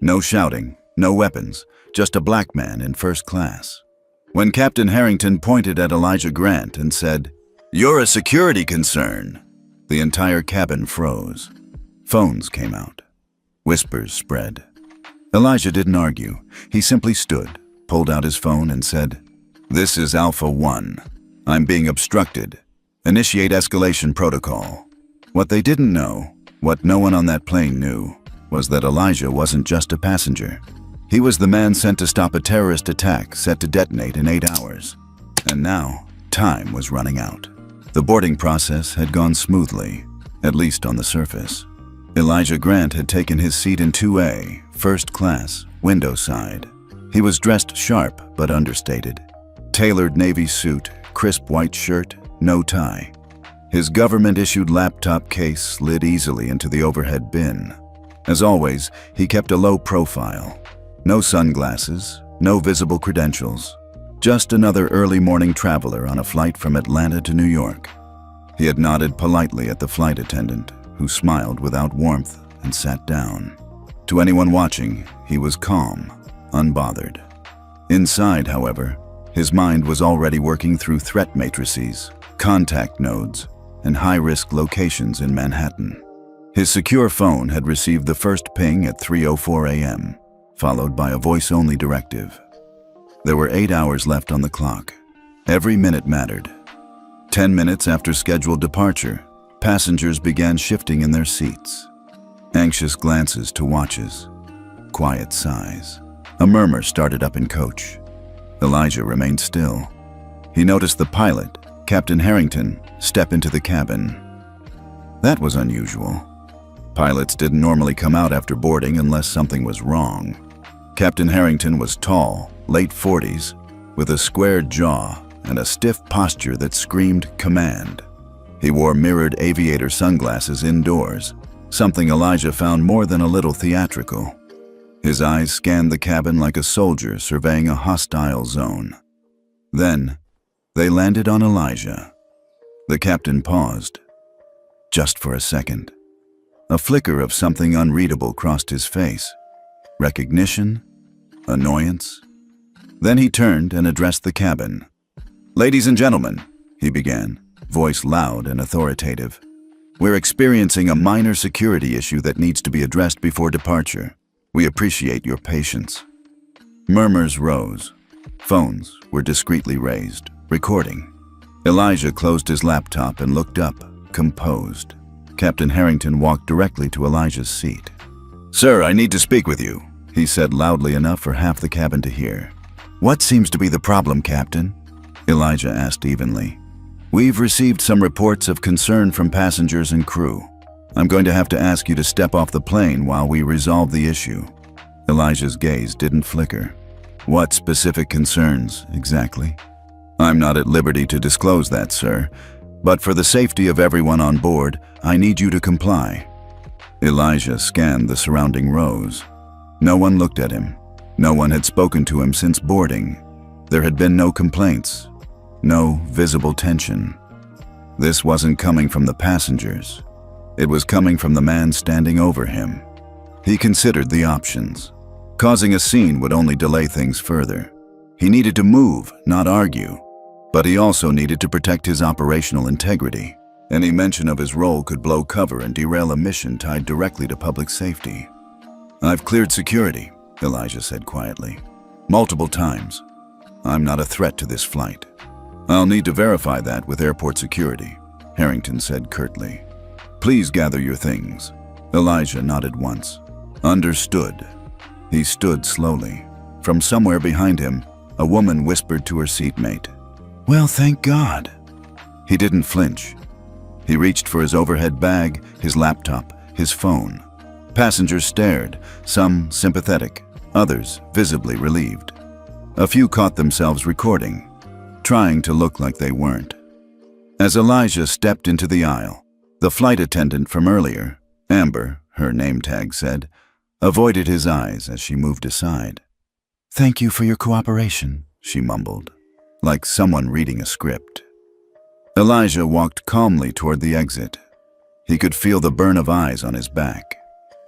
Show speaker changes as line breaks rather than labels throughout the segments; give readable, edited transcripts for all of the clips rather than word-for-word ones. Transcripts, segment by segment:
No shouting, no weapons, just a black man in first class. When Captain Harrington pointed at Elijah Grant and said, "You're a security concern," the entire cabin froze. Phones came out. Whispers spread. Elijah didn't argue. He simply stood, pulled out his phone and said, "This is Alpha 1. I'm being obstructed. Initiate escalation protocol." What they didn't know, what no one on that plane knew, was that Elijah wasn't just a passenger. He was the man sent to stop a terrorist attack set to detonate in 8 hours. And now, time was running out. The boarding process had gone smoothly, at least on the surface. Elijah Grant had taken his seat in 2A, first class, window side. He was dressed sharp but understated. Tailored navy suit, crisp white shirt, no tie. His government-issued laptop case slid easily into the overhead bin. As always, he kept a low profile. No sunglasses, no visible credentials. Just another early morning traveler on a flight from Atlanta to New York. He had nodded politely at the flight attendant, who smiled without warmth and sat down. To anyone watching, he was calm, unbothered. Inside, however, his mind was already working through threat matrices, contact nodes, and high-risk locations in Manhattan. His secure phone had received the first ping at 3:04 a.m., followed by a voice-only directive. There were 8 hours left on the clock. Every minute mattered. 10 minutes after scheduled departure, passengers began shifting in their seats. Anxious glances to watches. Quiet sighs. A murmur started up in coach. Elijah remained still. He noticed the pilot, Captain Harrington, step into the cabin. That was unusual. Pilots didn't normally come out after boarding unless something was wrong. Captain Harrington was tall, late 40s, with a squared jaw and a stiff posture that screamed command. He wore mirrored aviator sunglasses indoors, something Elijah found more than a little theatrical. His eyes scanned the cabin like a soldier surveying a hostile zone. Then, they landed on Elijah. The captain paused. Just for a second. A flicker of something unreadable crossed his face. Recognition? Annoyance? Then he turned and addressed the cabin. "Ladies and gentlemen," he began, voice loud and authoritative. "We're experiencing a minor security issue that needs to be addressed before departure. We appreciate your patience." Murmurs rose. Phones were discreetly raised, recording. Elijah closed his laptop and looked up, composed. Captain Harrington walked directly to Elijah's seat. "Sir, I need to speak with you," he said loudly enough for half the cabin to hear. "What seems to be the problem, Captain?" Elijah asked evenly. "We've received some reports of concern from passengers and crew. I'm going to have to ask you to step off the plane while we resolve the issue." Elijah's gaze didn't flicker. "What specific concerns, exactly?" "I'm not at liberty to disclose that, sir. But for the safety of everyone on board, I need you to comply." Elijah scanned the surrounding rows. No one looked at him. No one had spoken to him since boarding. There had been no complaints. No visible tension. This wasn't coming from the passengers. It was coming from the man standing over him. He considered the options. Causing a scene would only delay things further. He needed to move, not argue. But he also needed to protect his operational integrity. Any mention of his role could blow cover and derail a mission tied directly to public safety. "I've cleared security," Elijah said quietly. "Multiple times. I'm not a threat to this flight." "I'll need to verify that with airport security," Harrington said curtly. "Please gather your things." Elijah nodded once. "Understood." He stood slowly. From somewhere behind him, a woman whispered to her seatmate, "Well, thank God." He didn't flinch. He reached for his overhead bag, his laptop, his phone. Passengers stared, some sympathetic, others visibly relieved. A few caught themselves recording, trying to look like they weren't. As Elijah stepped into the aisle, the flight attendant from earlier, Amber, her name tag said, avoided his eyes as she moved aside. "Thank you for your cooperation," she mumbled, like someone reading a script. Elijah walked calmly toward the exit. He could feel the burn of eyes on his back.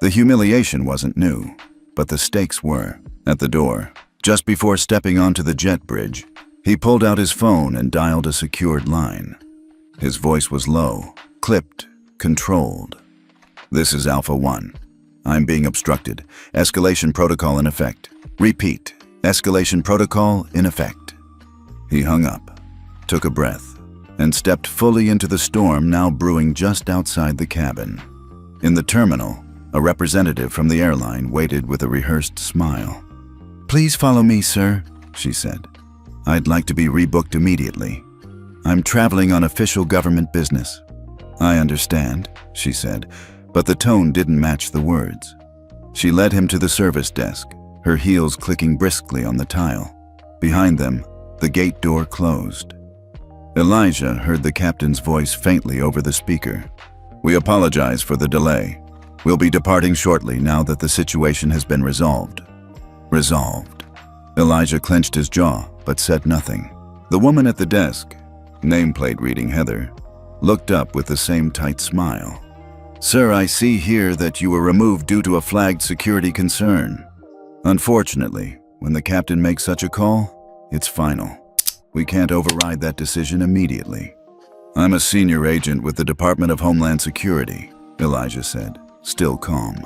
The humiliation wasn't new. but the stakes were. At the door, just before stepping onto the jet bridge, he pulled out his phone and dialed a secured line. His voice was low, clipped, controlled. "This is Alpha 1. I'm being obstructed. Escalation protocol in effect. Repeat. Escalation protocol in effect." He hung up, took a breath, and stepped fully into the storm now brewing just outside the cabin. In the terminal, a representative from the airline waited with a rehearsed smile. "Please follow me, sir," she said. "I'd like to be rebooked immediately. I'm traveling on official government business." "I understand," she said, but the tone didn't match the words. She led him to the service desk, her heels clicking briskly on the tile. Behind them, the gate door closed. Elijah heard the captain's voice faintly over the speaker. "We apologize for the delay. We'll be departing shortly now that the situation has been resolved." Resolved. Elijah clenched his jaw, but said nothing. The woman at the desk, nameplate reading Heather, looked up with the same tight smile. "Sir, I see here that you were removed due to a flagged security concern. Unfortunately, when the captain makes such a call, it's final. We can't override that decision immediately." "I'm a senior agent with the Department of Homeland Security," Elijah said, still calm.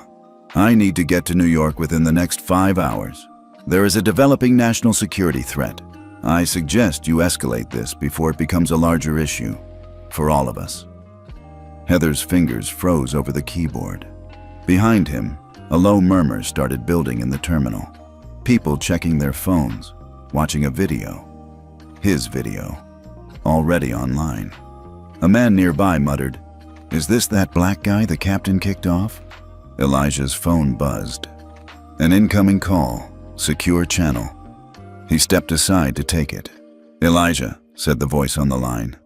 "I need to get to New York within the next 5 hours. There is a developing national security threat. I suggest you escalate this before it becomes a larger issue, for all of us." Heather's fingers froze over the keyboard. Behind him, a low murmur started building in the terminal. People checking their phones, watching a video. His video, already online. A man nearby muttered, "Is this that black guy the captain kicked off?" Elijah's phone buzzed. An incoming call, secure channel. He stepped aside to take it. "Elijah," said the voice on the line.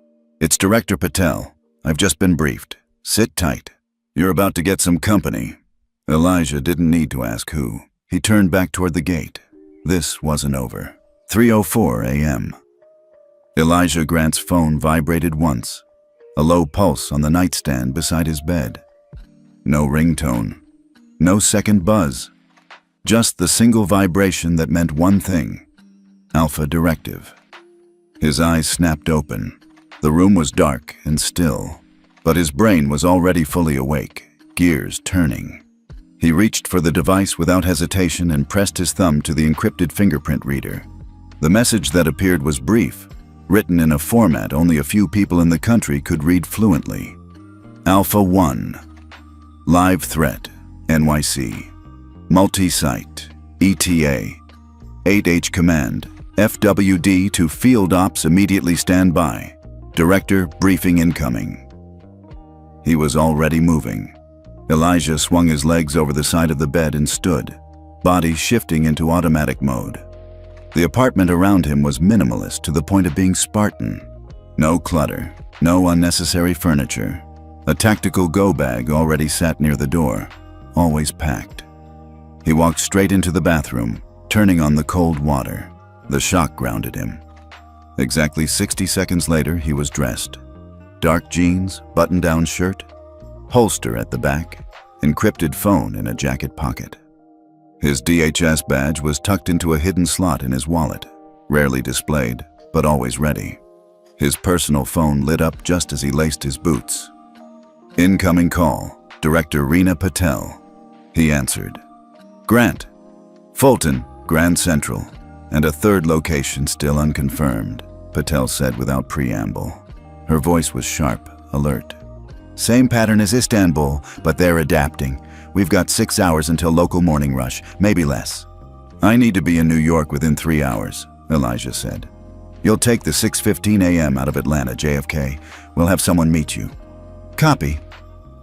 "It's Director Patel. I've just been briefed. Sit tight. You're about to get some company." Elijah didn't need to ask who. He turned back toward the gate. This wasn't over. 3:04 a.m. Elijah Grant's phone vibrated once, a low pulse on the nightstand beside his bed. No ringtone, no second buzz, just the single vibration that meant one thing: Alpha Directive. His eyes snapped open. The room was dark and still, but his brain was already fully awake, gears turning. He reached for the device without hesitation and pressed his thumb to the encrypted fingerprint reader. The message that appeared was brief, written in a format only a few people in the country could read fluently. Alpha 1. Live threat, NYC. Multi-site, ETA. 8H command, FWD to field ops immediately stand by. Director, briefing incoming. He was already moving. Elijah swung his legs over the side of the bed and stood, body shifting into automatic mode. The apartment around him was minimalist to the point of being Spartan. No clutter, no unnecessary furniture. A tactical go bag already sat near the door, always packed. He walked straight into the bathroom, turning on the cold water. The shock grounded him. Exactly 60 seconds later, he was dressed. Dark jeans, button-down shirt, holster at the back, encrypted phone in a jacket pocket. His DHS badge was tucked into a hidden slot in his wallet, rarely displayed, but always ready. His personal phone lit up just as he laced his boots. Incoming call, Director Reena Patel. He answered. "Grant. Fulton, Grand Central, and a third location still unconfirmed," Patel said without preamble. Her voice was sharp, alert. "Same pattern as Istanbul, but they're adapting. We've got 6 hours until local morning rush, maybe less." "I need to be in New York within 3 hours," Elijah said. "You'll take the 6:15 a.m. out of Atlanta, JFK. We'll have someone meet you." "Copy."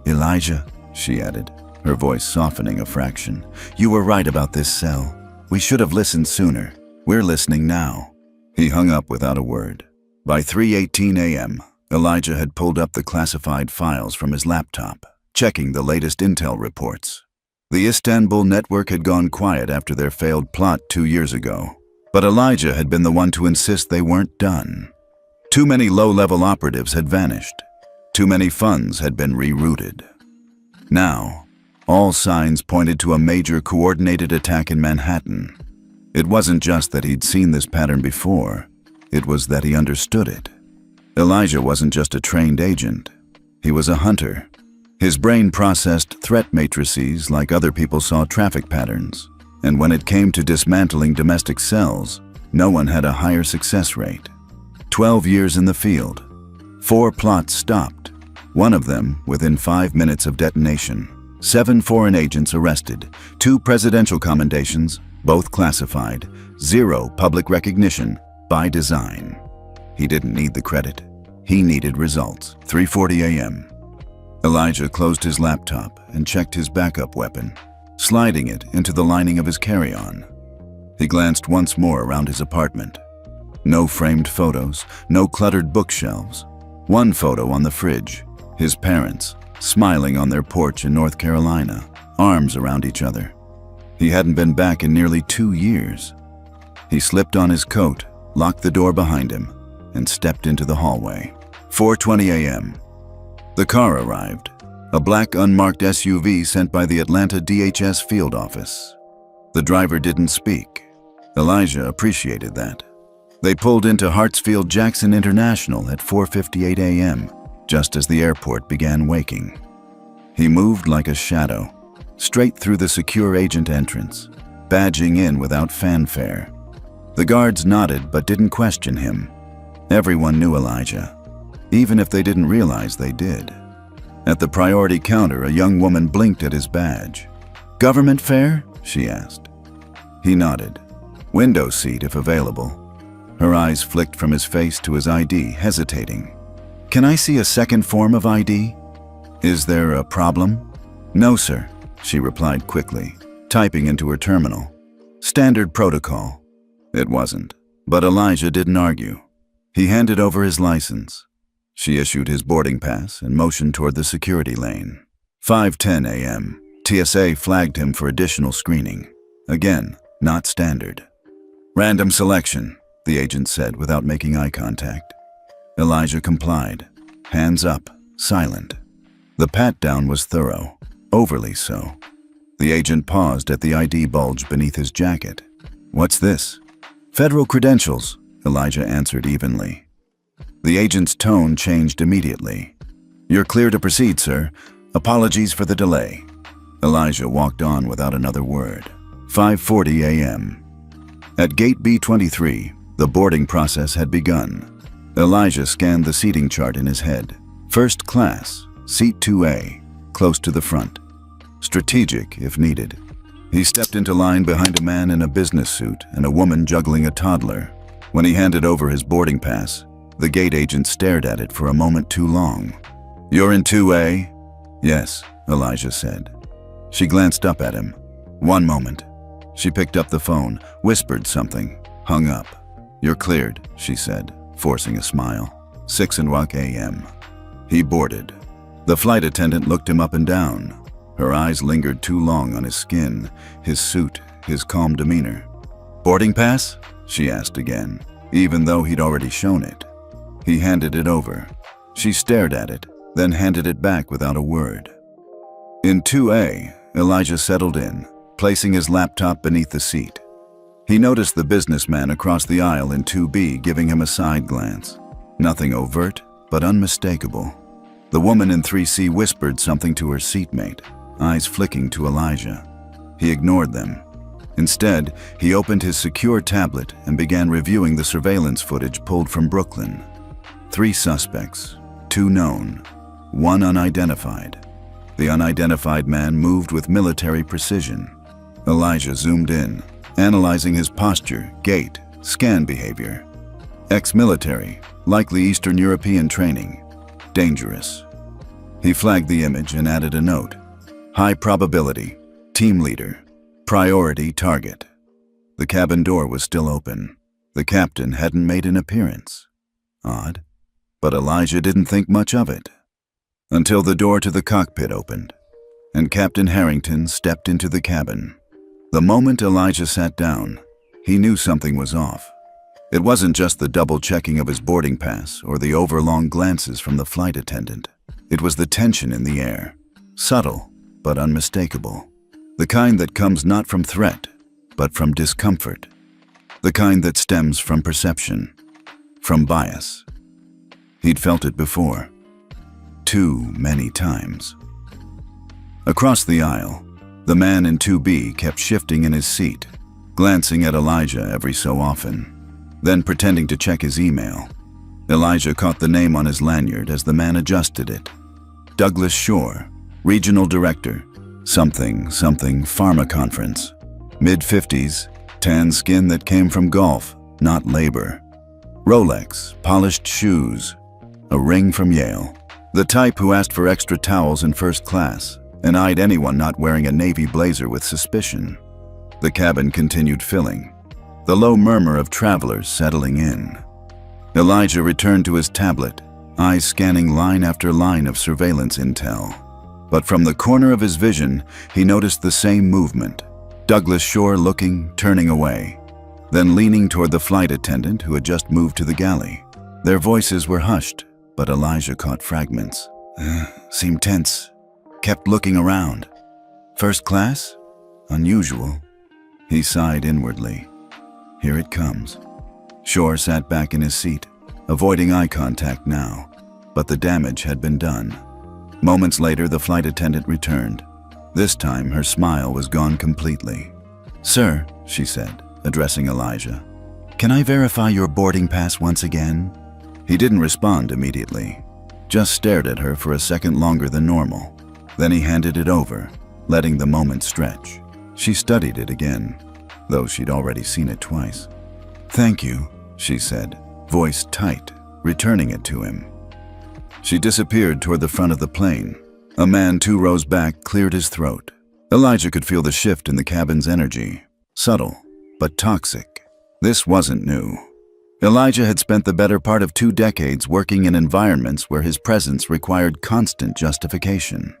"Elijah," she added, her voice softening a fraction. "You were right about this cell. We should have listened sooner. We're listening now." He hung up without a word. By 3:18 a.m., Elijah had pulled up the classified files from his laptop, checking the latest intel reports. The Istanbul network had gone quiet after their failed plot 2 years ago, but Elijah had been the one to insist they weren't done. Too many low-level operatives had vanished. Too many funds had been rerouted. Now, All signs pointed to a major coordinated attack in Manhattan. It wasn't just that he'd seen this pattern before, it was that he understood it. Elijah wasn't just a trained agent, he was a hunter. His brain processed threat matrices like other people saw traffic patterns, and when it came to dismantling domestic cells, no one had a higher success rate. 12 years in the field, 4 plots stopped, one of them within 5 minutes of detonation. 7 foreign agents arrested, 2 presidential commendations, both classified, 0 public recognition, by design. He didn't need the credit. He needed results. 3:40 a.m. Elijah closed his laptop and checked his backup weapon, sliding it into the lining of his carry-on. He glanced once more around his apartment. No framed photos, no cluttered bookshelves. One photo on the fridge, his parents, smiling on their porch in North Carolina, arms around each other. He hadn't been back in nearly 2 years. He slipped on his coat, locked the door behind him, and stepped into the hallway. 4:20 a.m. The car arrived, a black unmarked SUV sent by the Atlanta DHS field office. The driver didn't speak. Elijah appreciated that. They pulled into Hartsfield-Jackson International at 4:58 a.m., just as the airport began waking. He moved like a shadow, straight through the secure agent entrance, badging in without fanfare. The guards nodded but didn't question him. Everyone knew Elijah, even if they didn't realize they did. At the priority counter, a young woman blinked at his badge. "Government fare?" she asked. He nodded. "Window seat if available." Her eyes flicked from his face to his ID, hesitating. "Can I see a second form of ID?" "Is there a problem?" "No, sir," she replied quickly, typing into her terminal. "Standard protocol." It wasn't, but Elijah didn't argue. He handed over his license. She issued his boarding pass and motioned toward the security lane. 5:10 a.m. TSA flagged him for additional screening. Again, not standard. "Random selection," the agent said without making eye contact. Elijah complied, hands up, silent. The pat-down was thorough, overly so. The agent paused at the ID bulge beneath his jacket. "What's this?" "Federal credentials," Elijah answered evenly. The agent's tone changed immediately. "You're clear to proceed, sir. Apologies for the delay." Elijah walked on without another word. 5:40 a.m. At gate B23, the boarding process had begun. Elijah scanned the seating chart in his head. First class, seat 2A, close to the front. Strategic if needed. He stepped into line behind a man in a business suit and a woman juggling a toddler. When he handed over his boarding pass, the gate agent stared at it for a moment too long. "You're in 2A?" "Yes," Elijah said. She glanced up at him. "One moment." She picked up the phone, whispered something, hung up. "You're cleared," she said, forcing a smile. 6:00 a.m. He boarded. The flight attendant looked him up and down. Her eyes lingered too long on his skin, his suit, his calm demeanor. "Boarding pass?" she asked again, even though he'd already shown it. He handed it over. She stared at it, then handed it back without a word. In 2A, Elijah settled in, placing his laptop beneath the seat. He noticed the businessman across the aisle in 2B giving him a side glance. Nothing overt, but unmistakable. The woman in 3C whispered something to her seatmate, eyes flicking to Elijah. He ignored them. Instead, he opened his secure tablet and began reviewing the surveillance footage pulled from Brooklyn. 3 suspects, 2 known, 1 unidentified. The unidentified man moved with military precision. Elijah zoomed in, analyzing his posture, gait, scan behavior. Ex-military, likely Eastern European training. Dangerous. He flagged the image and added a note. High probability, team leader, priority target. The cabin door was still open. The captain hadn't made an appearance. Odd, but Elijah didn't think much of it. Until the door to the cockpit opened, and Captain Harrington stepped into the cabin. The moment Elijah sat down, he knew something was off. It wasn't just the double-checking of his boarding pass or the overlong glances from the flight attendant. It was the tension in the air. Subtle, but persistent. but unmistakable. The kind that comes not from threat, but from discomfort. The kind that stems from perception, from bias. He'd felt it before. Too many times. Across the aisle, the man in 2B kept shifting in his seat, glancing at Elijah every so often, then pretending to check his email. Elijah caught the name on his lanyard as the man adjusted it. Douglas Shore, Regional Director, something pharma conference. Mid-50s, tan skin that came from golf, not labor. Rolex, polished shoes, a ring from Yale. The type who asked for extra towels in first class and eyed anyone not wearing a navy blazer with suspicion. The cabin continued filling, the low murmur of travelers settling in. Elijah returned to his tablet, eyes scanning line after line of surveillance intel. But from the corner of his vision, he noticed the same movement. Douglas Shore looking, turning away, then leaning toward the flight attendant who had just moved to the galley. Their voices were hushed, but Elijah caught fragments. Seemed tense. Kept looking around. First class? Unusual. He sighed inwardly. Here it comes. Shore sat back in his seat, avoiding eye contact now, but the damage had been done. Moments later, the flight attendant returned. This time, her smile was gone completely. "Sir," she said, addressing Elijah, "can I verify your boarding pass once again?" He didn't respond immediately, just stared at her for a second longer than normal. Then he handed it over, letting the moment stretch. She studied it again, though she'd already seen it twice. "Thank you," she said, voice tight, returning it to him. She disappeared toward the front of the plane. A man 2 rows back cleared his throat. Elijah could feel the shift in the cabin's energy. Subtle, but toxic. This wasn't new. Elijah had spent the better part of 2 decades working in environments where his presence required constant justification.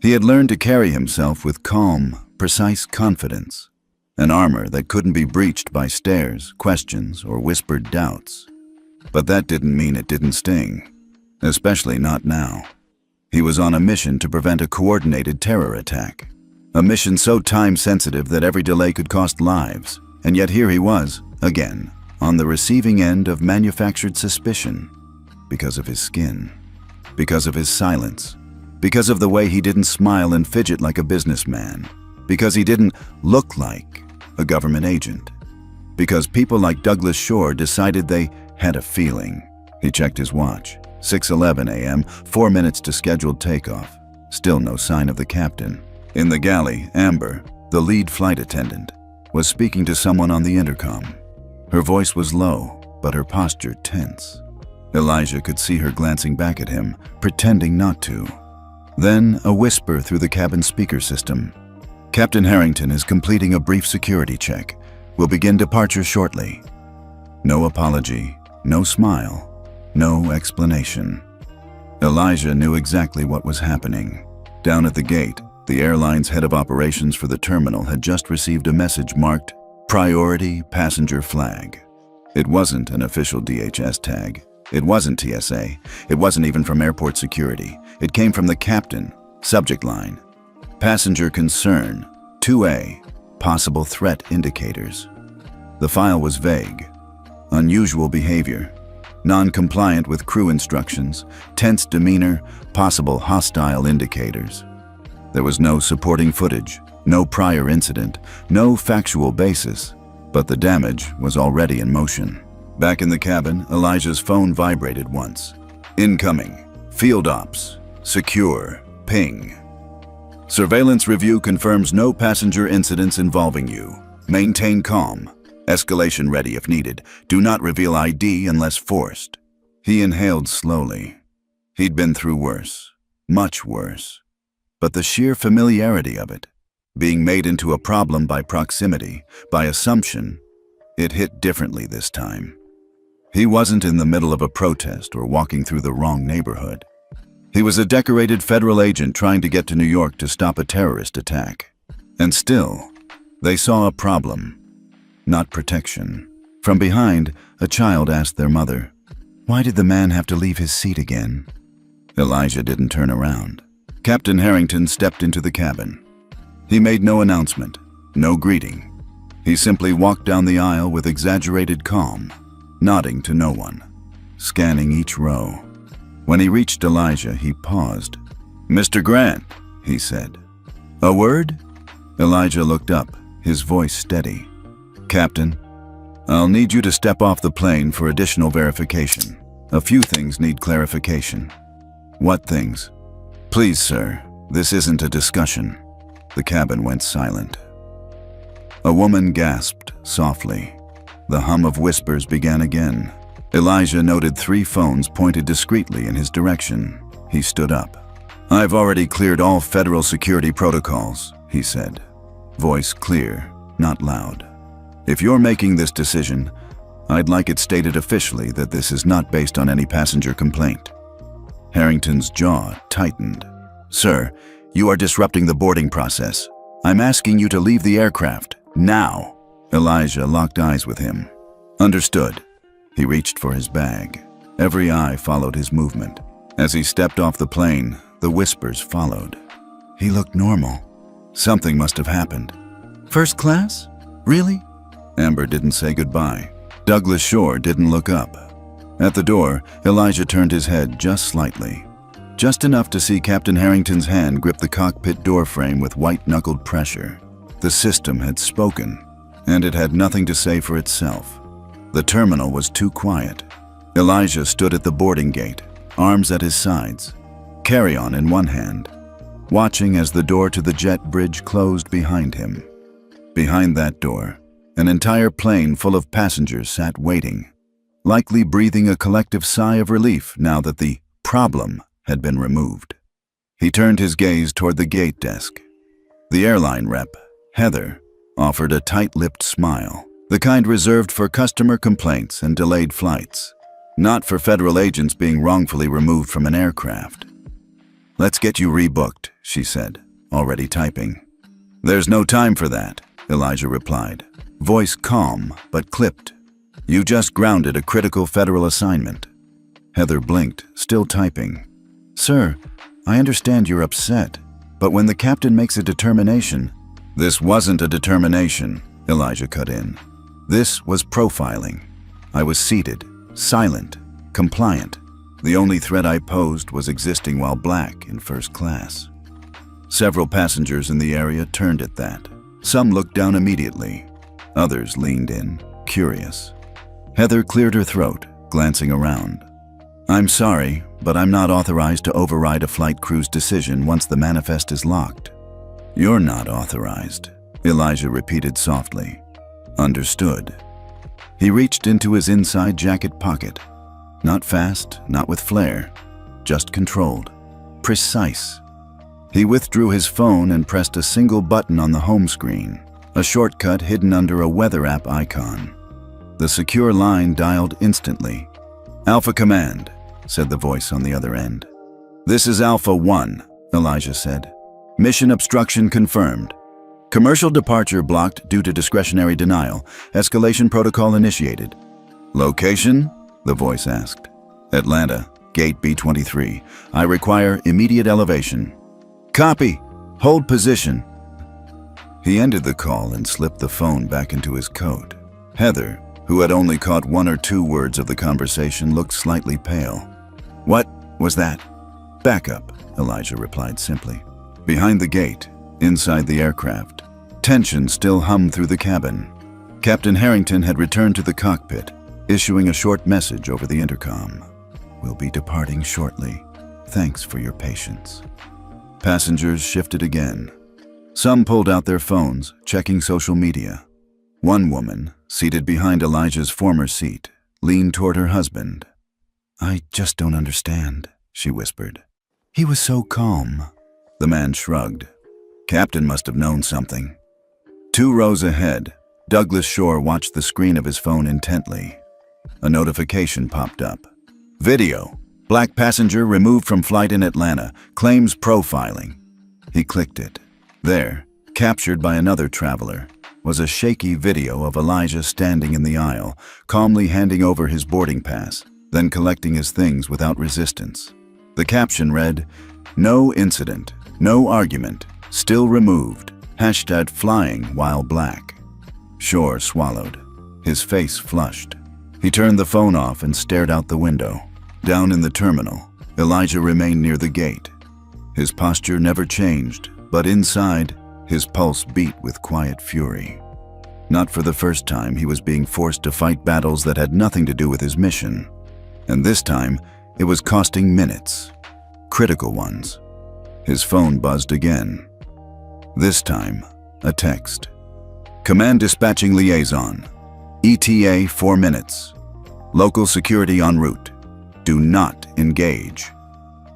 He had learned to carry himself with calm, precise confidence, an armor that couldn't be breached by stares, questions, or whispered doubts. But that didn't mean it didn't sting, especially not now. He was on a mission to prevent a coordinated terror attack, a mission so time-sensitive that every delay could cost lives, and yet here he was, again, on the receiving end of manufactured suspicion, because of his skin, because of his silence, because of the way he didn't smile and fidget like a businessman, because he didn't look like a government agent, because people like Douglas Shore decided they had a feeling. He checked his watch. 6:11 a.m., 4 minutes to scheduled takeoff. Still no sign of the captain. In the galley, Amber, the lead flight attendant, was speaking to someone on the intercom. Her voice was low, but her posture tense. Elijah could see her glancing back at him, pretending not to. Then a whisper through the cabin speaker system. "Captain Harrington is completing a brief security check. We'll begin departure shortly." No apology, no smile, no explanation. Elijah knew exactly what was happening. Down at the gate, the airline's head of operations for the terminal had just received a message marked Priority Passenger Flag. It wasn't an official DHS tag. It wasn't TSA. It wasn't even from airport security. It came from the captain. Subject line: Passenger Concern, 2A, Possible Threat Indicators. The file was vague. Unusual behavior, non-compliant with crew instructions, tense demeanor, possible hostile indicators. There was no supporting footage, no prior incident, no factual basis, but the damage was already in motion. Back in the cabin, Elijah's phone vibrated once. Incoming. Field ops. Secure. Ping. Surveillance review confirms no passenger incidents involving you. Maintain calm. Escalation ready if needed. Do not reveal ID unless forced. He inhaled slowly. He'd been through worse. Much worse. But the sheer familiarity of it, being made into a problem by proximity, by assumption, it hit differently this time. He wasn't in the middle of a protest or walking through the wrong neighborhood. He was a decorated federal agent trying to get to New York to stop a terrorist attack. And still, they saw a problem, not protection. From behind, a child asked their mother, "Why did the man have to leave his seat again?" Elijah didn't turn around. Captain Harrington stepped into the cabin. He made no announcement, no greeting. He simply walked down the aisle with exaggerated calm, nodding to no one, scanning each row. When he reached Elijah, he paused. "Mr. Grant," he said. "A word?" Elijah looked up, his voice steady. "Captain, I'll need you to step off the plane for additional verification. A few things need clarification." "What things?" "Please, sir, this isn't a discussion." The cabin went silent. A woman gasped softly. The hum of whispers began again. Elijah noted 3 phones pointed discreetly in his direction. He stood up. "I've already cleared all federal security protocols," he said. Voice clear, not loud. "If you're making this decision, I'd like it stated officially that this is not based on any passenger complaint." Harrington's jaw tightened. "Sir, you are disrupting the boarding process. I'm asking you to leave the aircraft, now." Elijah locked eyes with him. "Understood." He reached for his bag. Every eye followed his movement. As he stepped off the plane, the whispers followed. He looked normal. Something must have happened. "First class? Really?" Amber didn't say goodbye. Douglas Shore didn't look up. At the door, Elijah turned his head just slightly. Just enough to see Captain Harrington's hand grip the cockpit doorframe with white-knuckled pressure. The system had spoken, and it had nothing to say for itself. The terminal was too quiet. Elijah stood at the boarding gate, arms at his sides, carry-on in one hand, watching as the door to the jet bridge closed behind him. Behind that door, an entire plane full of passengers sat waiting, likely breathing a collective sigh of relief now that the problem had been removed. He turned his gaze toward the gate desk. The airline rep, Heather, offered a tight-lipped smile, the kind reserved for customer complaints and delayed flights, not for federal agents being wrongfully removed from an aircraft. "Let's get you rebooked," she said, already typing. "There's no time for that," Elijah replied, voice calm but clipped. "You just grounded a critical federal assignment." Heather blinked, still typing. "Sir, I understand you're upset, but when the captain makes a determination—" "This wasn't a determination," Elijah cut in. "This was profiling. I was seated, silent, compliant. The only threat I posed was existing while black in first class." Several passengers in the area turned at that. Some looked down immediately. Others leaned in, curious. Heather cleared her throat, glancing around. "I'm sorry, but I'm not authorized to override a flight crew's decision once the manifest is locked." "You're not authorized," Elijah repeated softly. "Understood." He reached into his inside jacket pocket. Not fast, not with flair, just controlled, precise. He withdrew his phone and pressed a single button on the home screen, a shortcut hidden under a weather app icon. The secure line dialed instantly. "Alpha Command," said the voice on the other end. "This is Alpha 1, Elijah said. "Mission obstruction confirmed. Commercial departure blocked due to discretionary denial. Escalation protocol initiated." "Location?" the voice asked. "Atlanta, gate B23. I require immediate elevation." "Copy. Hold position." He ended the call and slipped the phone back into his coat. Heather, who had only caught 1 or 2 words of the conversation, looked slightly pale. "What was that?" "Back up," Elijah replied simply. Behind the gate, inside the aircraft, tension still hummed through the cabin. Captain Harrington had returned to the cockpit, issuing a short message over the intercom. "We'll be departing shortly. Thanks for your patience." Passengers shifted again. Some pulled out their phones, checking social media. One woman, seated behind Elijah's former seat, leaned toward her husband. "I just don't understand," she whispered. "He was so calm." The man shrugged. Captain must have known something. 2 rows ahead, Douglas Shore watched the screen of his phone intently. A notification popped up. "Video. Black passenger removed from flight in Atlanta. Claims profiling." He clicked it. There, captured by another traveler, was a shaky video of Elijah standing in the aisle, calmly handing over his boarding pass, then collecting his things without resistance. The caption read, No incident, no argument, still removed, hashtag flying while black. Shore swallowed, his face flushed. He turned the phone off and stared out the window. Down in the terminal, Elijah remained near the gate. His posture never changed, but inside, his pulse beat with quiet fury. Not for the first time, he was being forced to fight battles that had nothing to do with his mission. And this time, it was costing minutes. Critical ones. His phone buzzed again. This time, a text. Command dispatching liaison. ETA 4 minutes. Local security en route. Do not engage.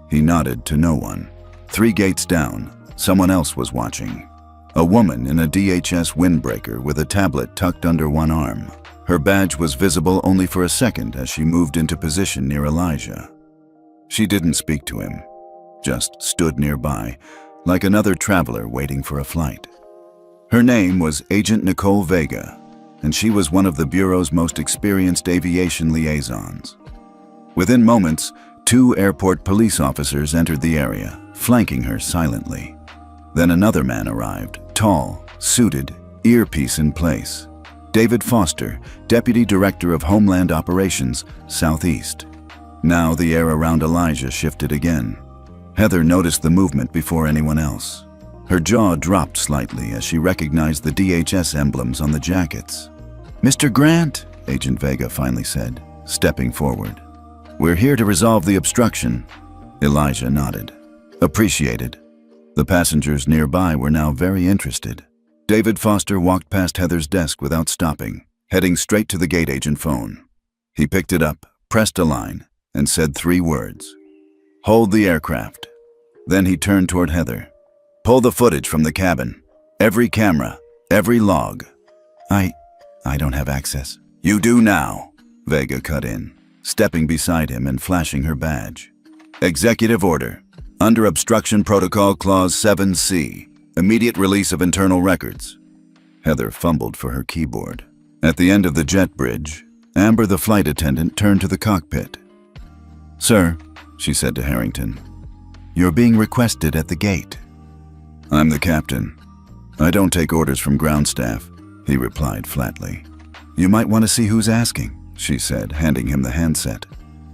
He nodded to no one. 3 gates down, someone else was watching. A woman in a DHS windbreaker with a tablet tucked under one arm. Her badge was visible only for a second as she moved into position near Elijah. She didn't speak to him, just stood nearby, like another traveler waiting for a flight. Her name was Agent Nicole Vega, and she was one of the Bureau's most experienced aviation liaisons. Within moments, 2 airport police officers entered the area, flanking her silently. Then another man arrived, tall, suited, earpiece in place. David Foster, Deputy Director of Homeland Operations, Southeast. Now the air around Elijah shifted again. Heather noticed the movement before anyone else. Her jaw dropped slightly as she recognized the DHS emblems on the jackets. "Mr. Grant," Agent Vega finally said, stepping forward. "We're here to resolve the obstruction." Elijah nodded. "Appreciated." The passengers nearby were now very interested. David Foster walked past Heather's desk without stopping, heading straight to the gate agent phone. He picked it up, pressed a line, and said 3 words. "Hold the aircraft." Then he turned toward Heather. "Pull the footage from the cabin. Every camera, every log." I don't have access." "You do now," Vega cut in, stepping beside him and flashing her badge. "Executive order. Under Obstruction Protocol Clause 7C, immediate release of internal records." Heather fumbled for her keyboard. At the end of the jet bridge, Amber, the flight attendant, turned to the cockpit. "Sir," she said to Harrington, "you're being requested at the gate." "I'm the captain. I don't take orders from ground staff," he replied flatly. "You might want to see who's asking," she said, handing him the handset.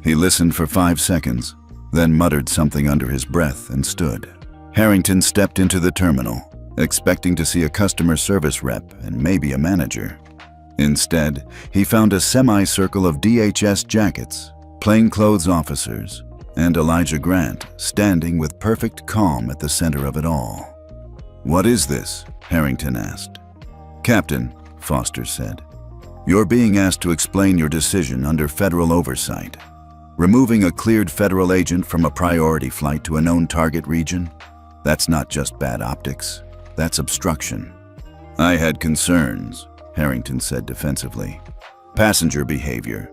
He listened for 5 seconds, then muttered something under his breath and stood. Harrington stepped into the terminal, expecting to see a customer service rep and maybe a manager. Instead, he found a semicircle of DHS jackets, plainclothes officers, and Elijah Grant standing with perfect calm at the center of it all. "What is this?" Harrington asked. "Captain," Foster said, "you're being asked to explain your decision under federal oversight. Removing a cleared federal agent from a priority flight to a known target region? That's not just bad optics, that's obstruction." "I had concerns," Harrington said defensively. "Passenger behavior.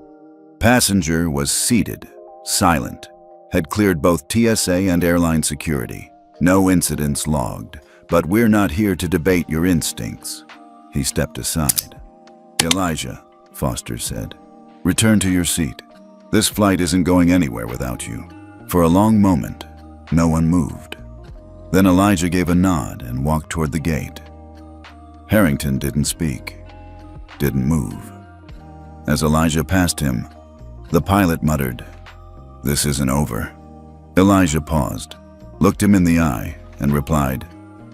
Passenger was seated, silent, had cleared both TSA and airline security. No incidents logged, but we're not here to debate your instincts." He stepped aside. "Elijah," Foster said, "return to your seat. This flight isn't going anywhere without you." For a long moment, no one moved. Then Elijah gave a nod and walked toward the gate. Harrington didn't speak, didn't move. As Elijah passed him, the pilot muttered, "This isn't over." Elijah paused, looked him in the eye, and replied,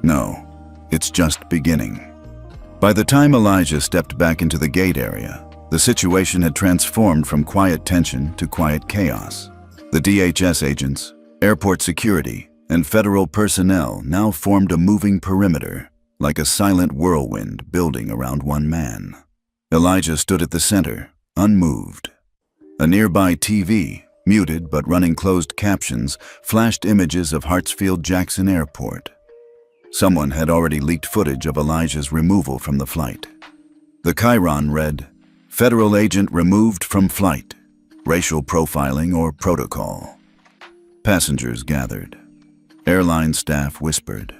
"No, it's just beginning." By the time Elijah stepped back into the gate area, the situation had transformed from quiet tension to quiet chaos. The DHS agents, airport security, and federal personnel now formed a moving perimeter, like a silent whirlwind building around one man. Elijah stood at the center, unmoved. A nearby TV, muted but running closed captions, flashed images of Hartsfield-Jackson Airport. Someone had already leaked footage of Elijah's removal from the flight. The chyron read, "Federal agent removed from flight. Racial profiling or protocol." Passengers gathered. Airline staff whispered.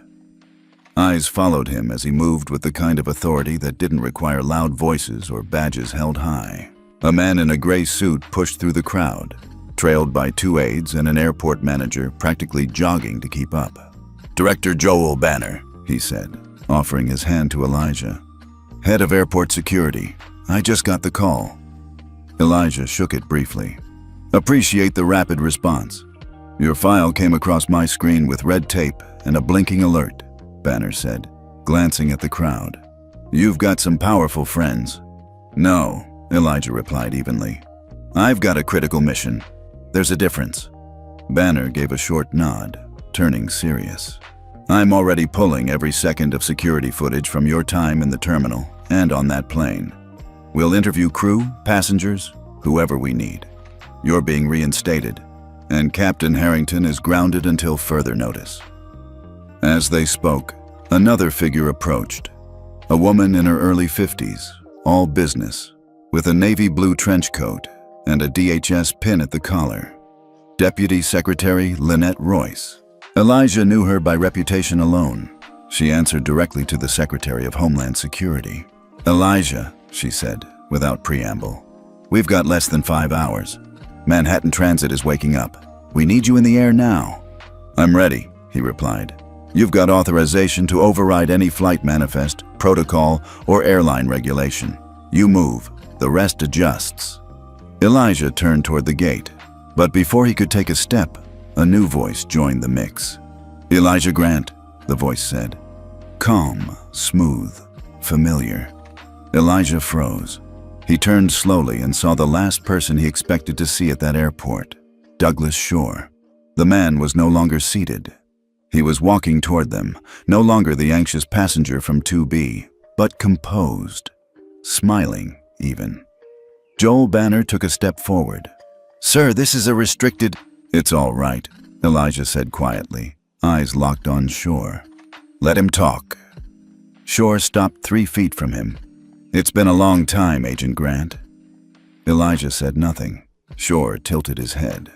Eyes followed him as he moved with the kind of authority that didn't require loud voices or badges held high. A man in a gray suit pushed through the crowd, trailed by 2 aides and an airport manager practically jogging to keep up. "Director Joel Banner," he said, offering his hand to Elijah. "Head of airport security. I just got the call." Elijah shook it briefly. "Appreciate the rapid response. Your file came across my screen with red tape and a blinking alert," Banner said, glancing at the crowd. "You've got some powerful friends." "No," Elijah replied evenly. "I've got a critical mission. There's a difference." Banner gave a short nod, turning serious. "I'm already pulling every second of security footage from your time in the terminal and on that plane. We'll interview crew, passengers, whoever we need. You're being reinstated, and Captain Harrington is grounded until further notice." As they spoke, another figure approached. A woman in her early 50s, all business, with a navy blue trench coat and a DHS pin at the collar. Deputy Secretary Lynette Royce. Elijah knew her by reputation alone. She answered directly to the Secretary of Homeland Security. "Elijah," she said, without preamble, "we've got less than 5 hours. Manhattan Transit is waking up. We need you in the air now." "I'm ready," he replied. "You've got authorization to override any flight manifest, protocol, or airline regulation. You move, the rest adjusts." Elijah turned toward the gate, but before he could take a step, a new voice joined the mix. "Elijah Grant," the voice said. Calm, smooth, familiar. Elijah froze. He turned slowly and saw the last person he expected to see at that airport, Douglas Shore. The man was no longer seated. He was walking toward them, no longer the anxious passenger from 2B, but composed, smiling even. Joel Banner took a step forward. "Sir, this is a restricted—" "It's all right," Elijah said quietly, eyes locked on Shore. "Let him talk." Shore stopped 3 feet from him. "It's been a long time, Agent Grant." Elijah said nothing. Shore tilted his head.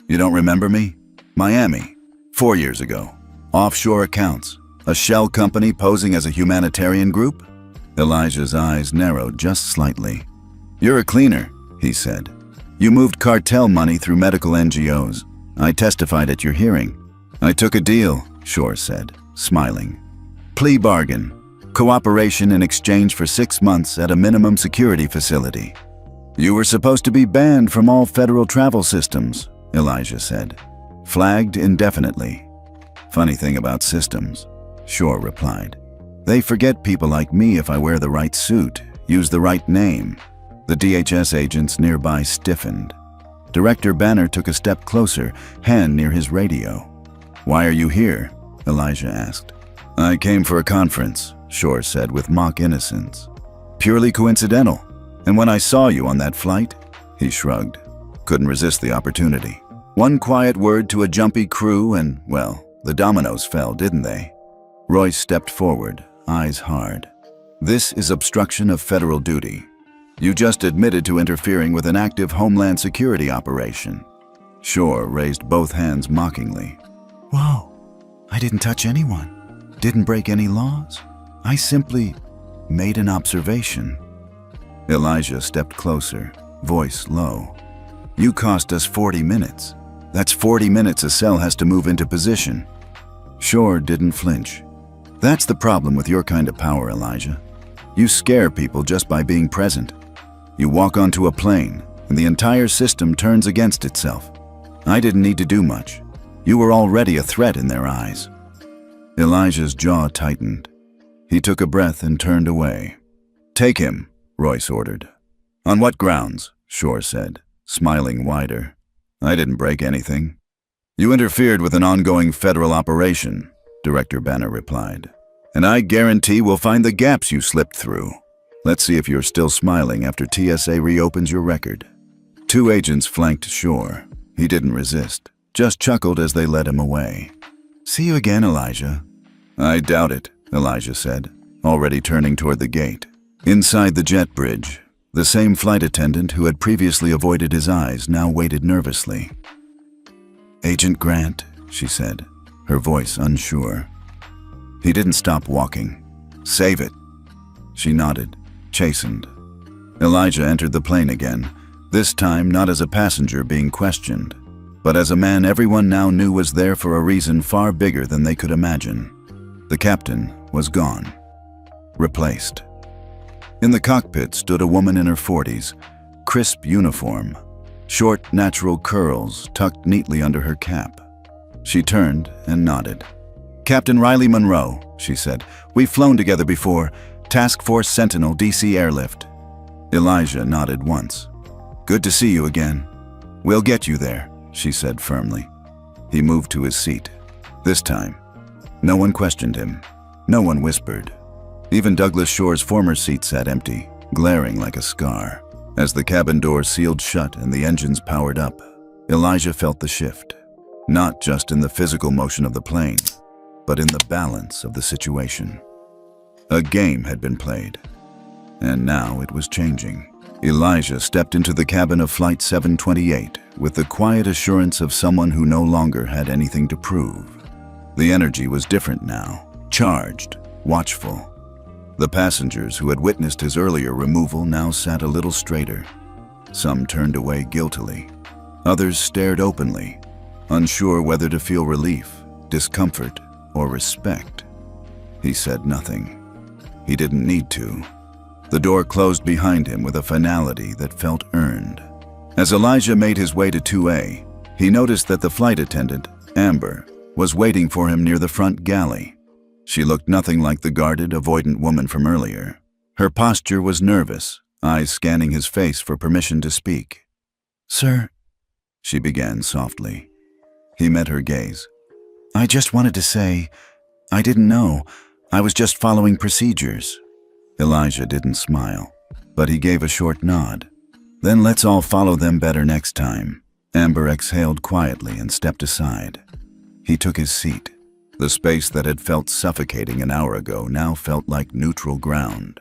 "You don't remember me? Miami, 4 years ago. Offshore accounts, a shell company posing as a humanitarian group?" Elijah's eyes narrowed just slightly. "You're a cleaner," he said. "You moved cartel money through medical NGOs. I testified at your hearing." "I took a deal," Shore said, smiling. "Plea bargain. Cooperation in exchange for 6 months at a minimum security facility." "You were supposed to be banned from all federal travel systems," Elijah said. "Flagged indefinitely." "Funny thing about systems," Shore replied. "They forget people like me if I wear the right suit, use the right name." The DHS agents nearby stiffened. Director Banner took a step closer, hand near his radio. "Why are you here?" Elijah asked. "I came for a conference," Shore said with mock innocence. "Purely coincidental. And when I saw you on that flight," he shrugged. "Couldn't resist the opportunity. One quiet word to a jumpy crew and, well, the dominoes fell, didn't they?" Royce stepped forward, eyes hard. "This is obstruction of federal duty. You just admitted to interfering with an active Homeland Security operation." Shore raised both hands mockingly. "Whoa, I didn't touch anyone. Didn't break any laws. I simply made an observation." Elijah stepped closer, voice low. "You cost us 40 minutes. That's 40 minutes a cell has to move into position." Shore didn't flinch. "That's the problem with your kind of power, Elijah. You scare people just by being present. You walk onto a plane, and the entire system turns against itself. I didn't need to do much. You were already a threat in their eyes." Elijah's jaw tightened. He took a breath and turned away. "Take him," Royce ordered. "On what grounds?" Shore said, smiling wider. "I didn't break anything." "You interfered with an ongoing federal operation," Director Banner replied. "And I guarantee we'll find the gaps you slipped through. Let's see if you're still smiling after TSA reopens your record." 2 agents flanked Shore. He didn't resist, just chuckled as they led him away. "See you again, Elijah." "I doubt it," Elijah said, already turning toward the gate. Inside the jet bridge, the same flight attendant who had previously avoided his eyes now waited nervously. "Agent Grant," she said, her voice unsure. He didn't stop walking. "Save it." She nodded, chastened. Elijah entered the plane again, This time not as a passenger being questioned, but as a man everyone now knew was there for a reason far bigger than they could imagine. The captain was gone. Replaced. In the cockpit stood a woman in her 40s, crisp uniform, short natural curls tucked neatly under her cap. She turned and nodded. "Captain Riley Monroe," she said. "We've flown together before. Task Force Sentinel, DC Airlift." Elijah nodded once. "Good to see you again. We'll get you there," she said firmly. He moved to his seat. This time, no one questioned him. No one whispered. Even Douglas Shore's former seat sat empty, glaring like a scar. As the cabin doors sealed shut and the engines powered up, Elijah felt the shift. Not just in the physical motion of the plane, but in the balance of the situation. A game had been played, and now it was changing. Elijah stepped into the cabin of Flight 728 with the quiet assurance of someone who no longer had anything to prove. The energy was different now, charged, watchful. The passengers who had witnessed his earlier removal now sat a little straighter. Some turned away guiltily. Others stared openly, unsure whether to feel relief, discomfort, or respect. He said nothing. He didn't need to. The door closed behind him with a finality that felt earned. As Elijah made his way to 2A, he noticed that the flight attendant, Amber, was waiting for him near the front galley. She looked nothing like the guarded, avoidant woman from earlier. Her posture was nervous, eyes scanning his face for permission to speak. "Sir," she began softly. He met her gaze. "I just wanted to say, I didn't know. I was just following procedures." Elijah didn't smile, but he gave a short nod. "Then let's all follow them better next time." Amber exhaled quietly and stepped aside. He took his seat. The space that had felt suffocating an hour ago now felt like neutral ground.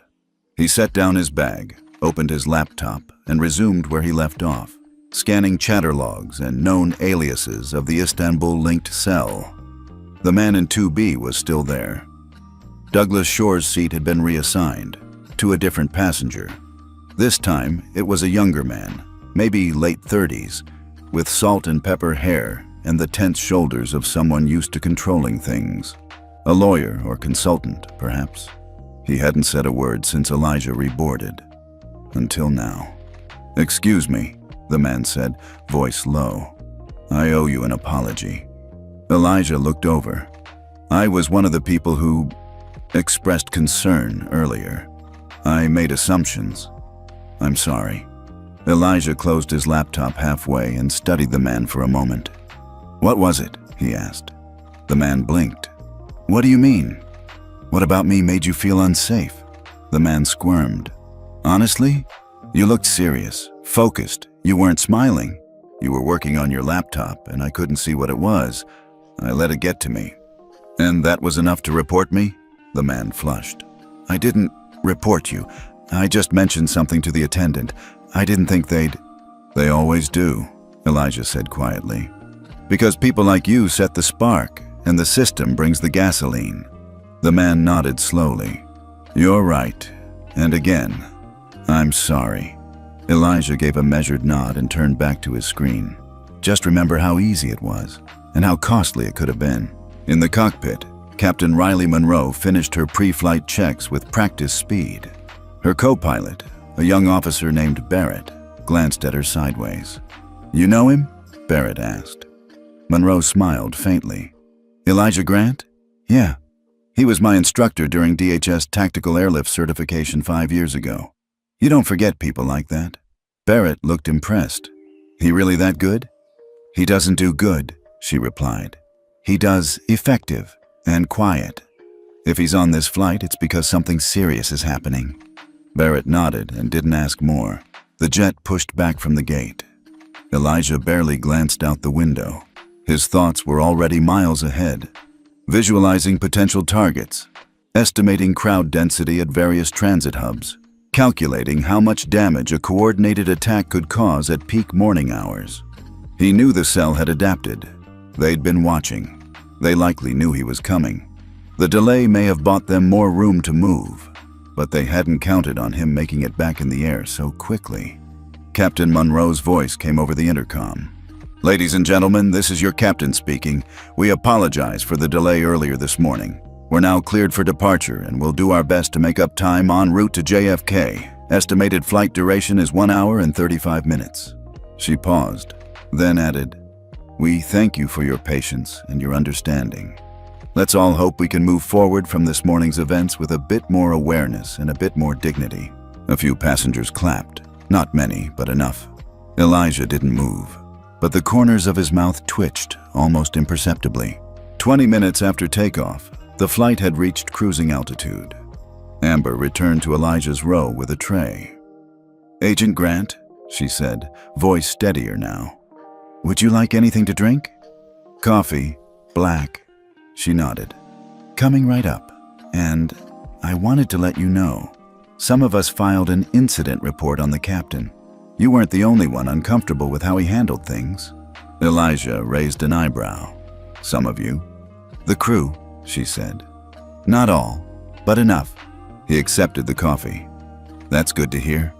He set down his bag, opened his laptop, and resumed where he left off, scanning chatter logs and known aliases of the Istanbul-linked cell. The man in 2B was still there. Douglas Shore's seat had been reassigned to a different passenger. This time, it was a younger man, maybe late 30s, with salt and pepper hair and the tense shoulders of someone used to controlling things. A lawyer or consultant, perhaps. He hadn't said a word since Elijah reboarded. Until now. "Excuse me," the man said, voice low. "I owe you an apology." Elijah looked over. "I was one of the people who expressed concern earlier. I made assumptions. I'm sorry." Elijah closed his laptop halfway and studied the man for a moment. "What was it?" he asked. The man blinked. "What do you mean? What about me made you feel unsafe?" The man squirmed. "Honestly, you looked serious, focused. You weren't smiling. You were working on your laptop, and I couldn't see what it was. I let it get to me." "And that was enough to report me?" The man flushed. "I didn't report you. I just mentioned something to the attendant. I didn't think they'd—" "They always do," Elijah said quietly. "Because people like you set the spark, and the system brings the gasoline." The man nodded slowly. "You're right. And again, I'm sorry." Elijah gave a measured nod and turned back to his screen. Just remember how easy it was, and how costly it could have been. In the cockpit, Captain Riley Monroe finished her pre-flight checks with practice speed. Her co-pilot, a young officer named Barrett, glanced at her sideways. "You know him?" Barrett asked. Monroe smiled faintly. "Elijah Grant? Yeah. He was my instructor during DHS Tactical Airlift certification 5 years ago. You don't forget people like that." Barrett looked impressed. "He really that good?" "He doesn't do good," she replied. "He does effective and quiet. If he's on this flight, it's because something serious is happening." Barrett nodded and didn't ask more. The jet pushed back from the gate. Elijah barely glanced out the window. His thoughts were already miles ahead, visualizing potential targets, estimating crowd density at various transit hubs, calculating how much damage a coordinated attack could cause at peak morning hours. He knew the cell had adapted. They'd been watching. They likely knew he was coming. The delay may have bought them more room to move, but they hadn't counted on him making it back in the air so quickly. Captain Monroe's voice came over the intercom. "Ladies and gentlemen, this is your captain speaking. We apologize for the delay earlier this morning. We're now cleared for departure and we'll do our best to make up time en route to JFK. Estimated flight duration is 1 hour and 35 minutes. She paused, then added, "We thank you for your patience and your understanding. Let's all hope we can move forward from this morning's events with a bit more awareness and a bit more dignity." A few passengers clapped. Not many, but enough. Elijah didn't move, but the corners of his mouth twitched almost imperceptibly. 20 minutes after takeoff, the flight had reached cruising altitude. Amber returned to Elijah's row with a tray. "Agent Grant," she said, voice steadier now. "Would you like anything to drink?" "Coffee, black." She nodded. "Coming right up. And I wanted to let you know, some of us filed an incident report on the captain. You weren't the only one uncomfortable with how he handled things." Elijah raised an eyebrow. "Some of you?" "The crew," she said. "Not all, but enough." He accepted the coffee. "That's good to hear."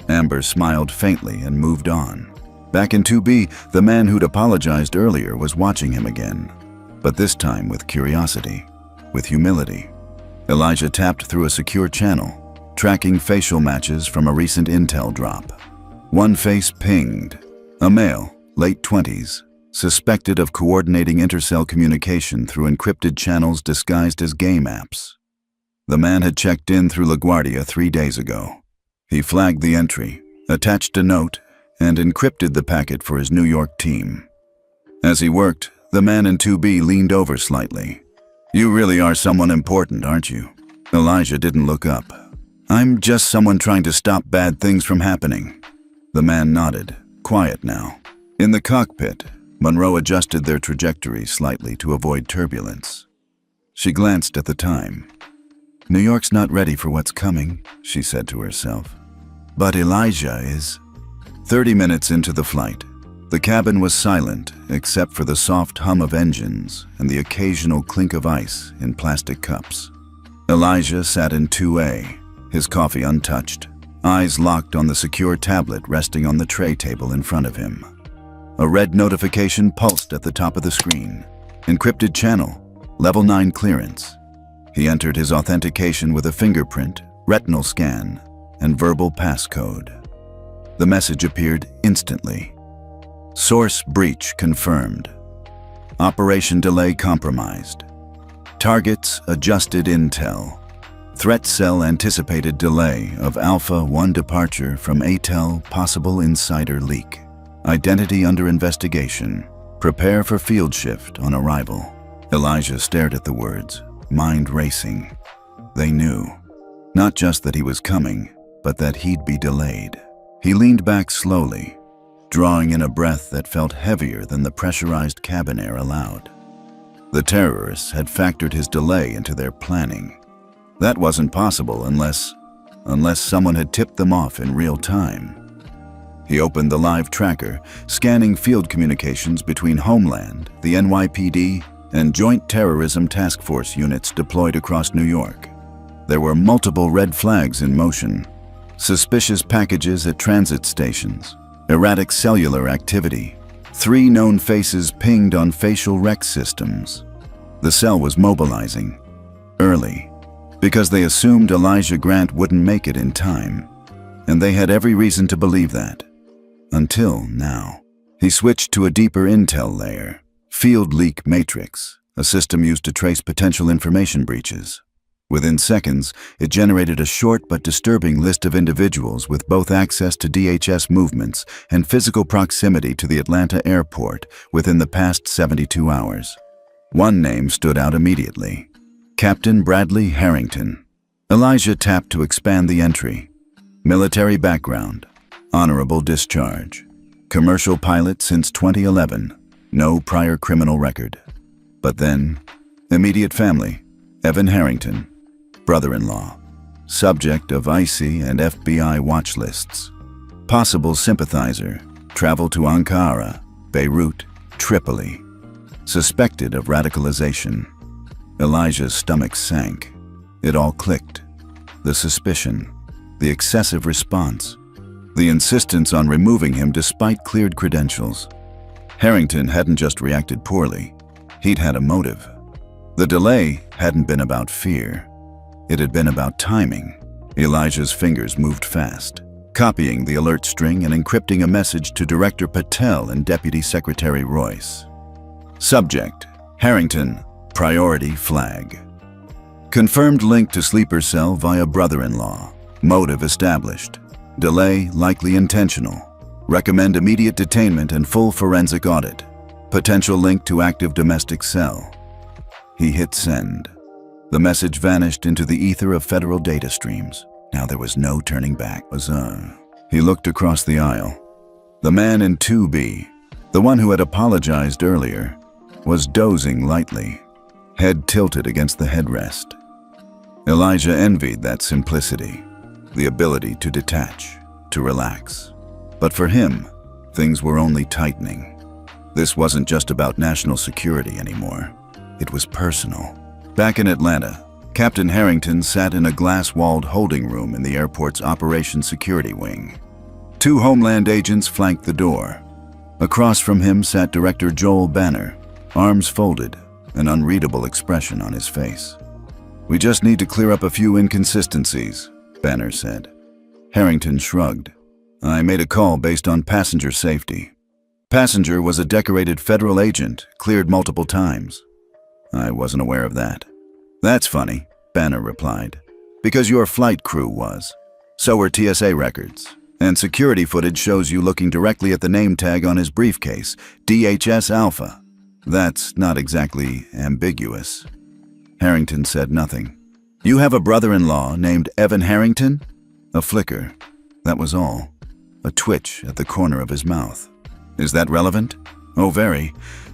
Amber smiled faintly and moved on. Back in 2B, the man who'd apologized earlier was watching him again, but this time with curiosity, with humility. Elijah tapped through a secure channel, tracking facial matches from a recent intel drop. One face pinged. A male, late 20s, suspected of coordinating intercell communication through encrypted channels disguised as game apps. The man had checked in through LaGuardia 3 days ago. He flagged the entry, attached a note, and encrypted the packet for his New York team. As he worked, the man in 2B leaned over slightly. "You really are someone important, aren't you?" Elijah didn't look up. "I'm just someone trying to stop bad things from happening." The man nodded, quiet now. In the cockpit, Monroe adjusted their trajectory slightly to avoid turbulence. She glanced at the time. "New York's not ready for what's coming," she said to herself. "But Elijah is." 30 minutes into the flight, the cabin was silent except for the soft hum of engines and the occasional clink of ice in plastic cups. Elijah sat in 2A, his coffee untouched, eyes locked on the secure tablet resting on the tray table in front of him. A red notification pulsed at the top of the screen. Encrypted channel, level 9 clearance. He entered his authentication with a fingerprint, retinal scan, and verbal passcode. The message appeared instantly. Source breach confirmed. Operation delay compromised. Targets adjusted intel. Threat cell anticipated delay of Alpha 1 departure from ATEL possible insider leak. Identity under investigation. Prepare for field shift on arrival. Elijah stared at the words, mind racing. They knew. Not just that he was coming, but that he'd be delayed. He leaned back slowly, drawing in a breath that felt heavier than the pressurized cabin air allowed. The terrorists had factored his delay into their planning. That wasn't possible unless someone had tipped them off in real time. He opened the live tracker, scanning field communications between Homeland, the NYPD, and Joint Terrorism Task Force units deployed across New York. There were multiple red flags in motion. Suspicious packages at transit stations, erratic cellular activity, 3 known faces pinged on facial rec systems. The cell was mobilizing, early, because they assumed Elijah Grant wouldn't make it in time, and they had every reason to believe that. Until now. He switched to a deeper intel layer, Field Leak Matrix, a system used to trace potential information breaches. Within seconds, it generated a short but disturbing list of individuals with both access to DHS movements and physical proximity to the Atlanta airport within the past 72 hours. One name stood out immediately: Captain Bradley Harrington. Elijah tapped to expand the entry. Military background, honorable discharge. Commercial pilot since 2011, no prior criminal record. But then, immediate family, Evan Harrington. Brother-in-law, subject of IC and FBI watch lists. Possible sympathizer, travel to Ankara, Beirut, Tripoli. Suspected of radicalization. Elijah's stomach sank. It all clicked. The suspicion, the excessive response. the insistence on removing him despite cleared credentials. Harrington hadn't just reacted poorly, he'd had a motive. The delay hadn't been about fear, it had been about timing. Elijah's fingers moved fast, copying the alert string and encrypting a message to Director Patel and Deputy Secretary Royce. Subject: Harrington, priority flag. Confirmed link to sleeper cell via brother-in-law. Motive established. Delay likely intentional. Recommend immediate detainment and full forensic audit. Potential link to active domestic cell. He hit send. The message vanished into the ether of federal data streams. Now there was no turning back. He looked across the aisle. The man in 2B, the one who had apologized earlier, was dozing lightly, head tilted against the headrest. Elijah envied that simplicity, the ability to detach, to relax. But for him, things were only tightening. This wasn't just about national security anymore. It was personal. Back in Atlanta, Captain Harrington sat in a glass-walled holding room in the airport's Operations Security Wing. 2 Homeland agents flanked the door. Across from him sat Director Joel Banner, arms folded, an unreadable expression on his face. "We just need to clear up a few inconsistencies," Banner said. Harrington shrugged. "I made a call based on passenger safety. Passenger was a decorated federal agent, cleared multiple times." "I wasn't aware of that." "That's funny," Banner replied, "because your flight crew was. So were TSA records. And security footage shows you looking directly at the name tag on his briefcase, DHS Alpha. That's not exactly ambiguous." Harrington said nothing. "You have a brother-in-law named Evan Harrington?" A flicker. That was all. A twitch at the corner of his mouth. "Is that relevant?" "Oh, very.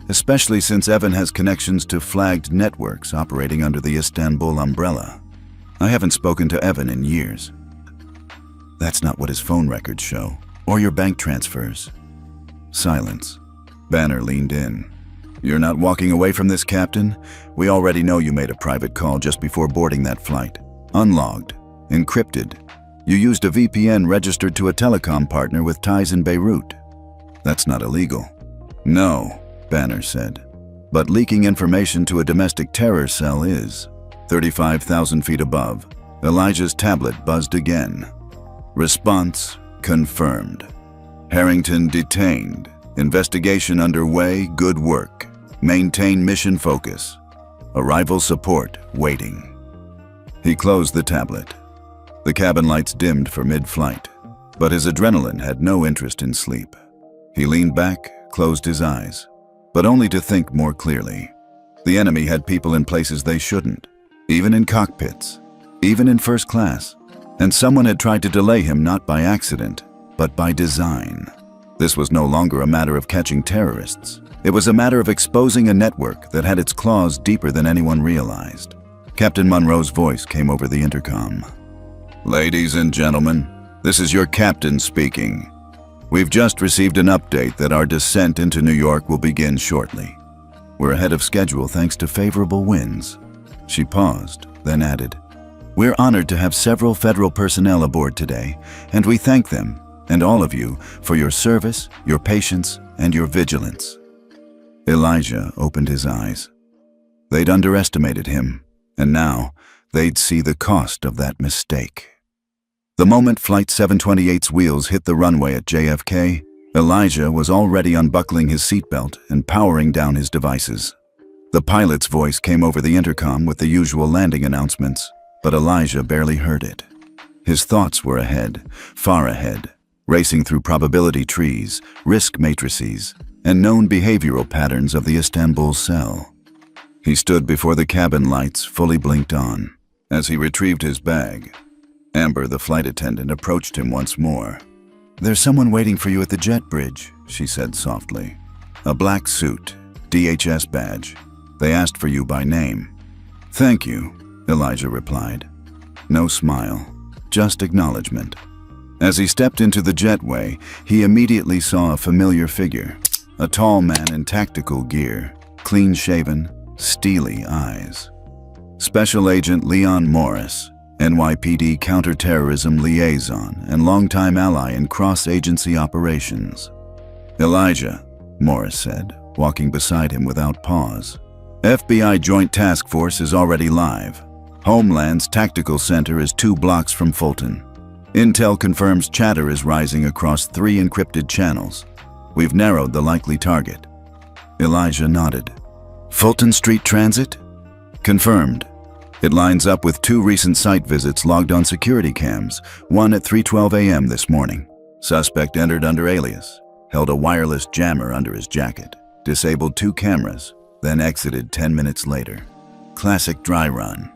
Especially since Evan has connections to flagged networks operating under the Istanbul umbrella. I haven't spoken to Evan in years." "That's not what his phone records show, or your bank transfers." Silence. Banner leaned in. "You're not walking away from this, Captain? We already know you made a private call just before boarding that flight. Unlogged, encrypted. You used a VPN registered to a telecom partner with ties in Beirut. That's not illegal." "No," Banner said. "But leaking information to a domestic terror cell is." 35,000 feet above, Elijah's tablet buzzed again. Response confirmed. Harrington detained. Investigation underway, good work. Maintain mission focus. Arrival support waiting. He closed the tablet. The cabin lights dimmed for mid-flight, but his adrenaline had no interest in sleep. He leaned back, closed his eyes, but only to think more clearly. The enemy had people in places they shouldn't, even in cockpits, even in first class, and someone had tried to delay him not by accident, but by design. This was no longer a matter of catching terrorists. It was a matter of exposing a network that had its claws deeper than anyone realized. Captain Monroe's voice came over the intercom. "Ladies and gentlemen, this is your captain speaking. We've just received an update that our descent into New York will begin shortly. We're ahead of schedule thanks to favorable winds." She paused, then added, "We're honored to have several federal personnel aboard today, and we thank them, and all of you, for your service, your patience, and your vigilance." Elijah opened his eyes. They'd underestimated him, and now they'd see the cost of that mistake. The moment Flight 728's wheels hit the runway at JFK, Elijah was already unbuckling his seatbelt and powering down his devices. The pilot's voice came over the intercom with the usual landing announcements, but Elijah barely heard it. His thoughts were ahead, far ahead, racing through probability trees, risk matrices, and known behavioral patterns of the Istanbul cell. He stood before the cabin lights, fully blinked on. As he retrieved his bag, Amber, the flight attendant, approached him once more. "There's someone waiting for you at the jet bridge," she said softly. "A black suit, DHS badge. They asked for you by name." "Thank you," Elijah replied. No smile, just acknowledgement. As he stepped into the jetway, he immediately saw a familiar figure. A tall man in tactical gear, clean-shaven, steely eyes. Special Agent Leon Morris, NYPD counterterrorism liaison and longtime ally in cross-agency operations. Elijah, Morris said, walking beside him without pause. FBI Joint Task Force is already live. Homeland's Tactical Center is 2 blocks from Fulton. Intel confirms chatter is rising across 3 encrypted channels. We've narrowed the likely target. Elijah nodded. Fulton Street Transit? Confirmed. It lines up with 2 recent site visits logged on security cams, one at 3:12 a.m. this morning. Suspect entered under alias, held a wireless jammer under his jacket, disabled 2 cameras, then exited 10 minutes later. Classic dry run.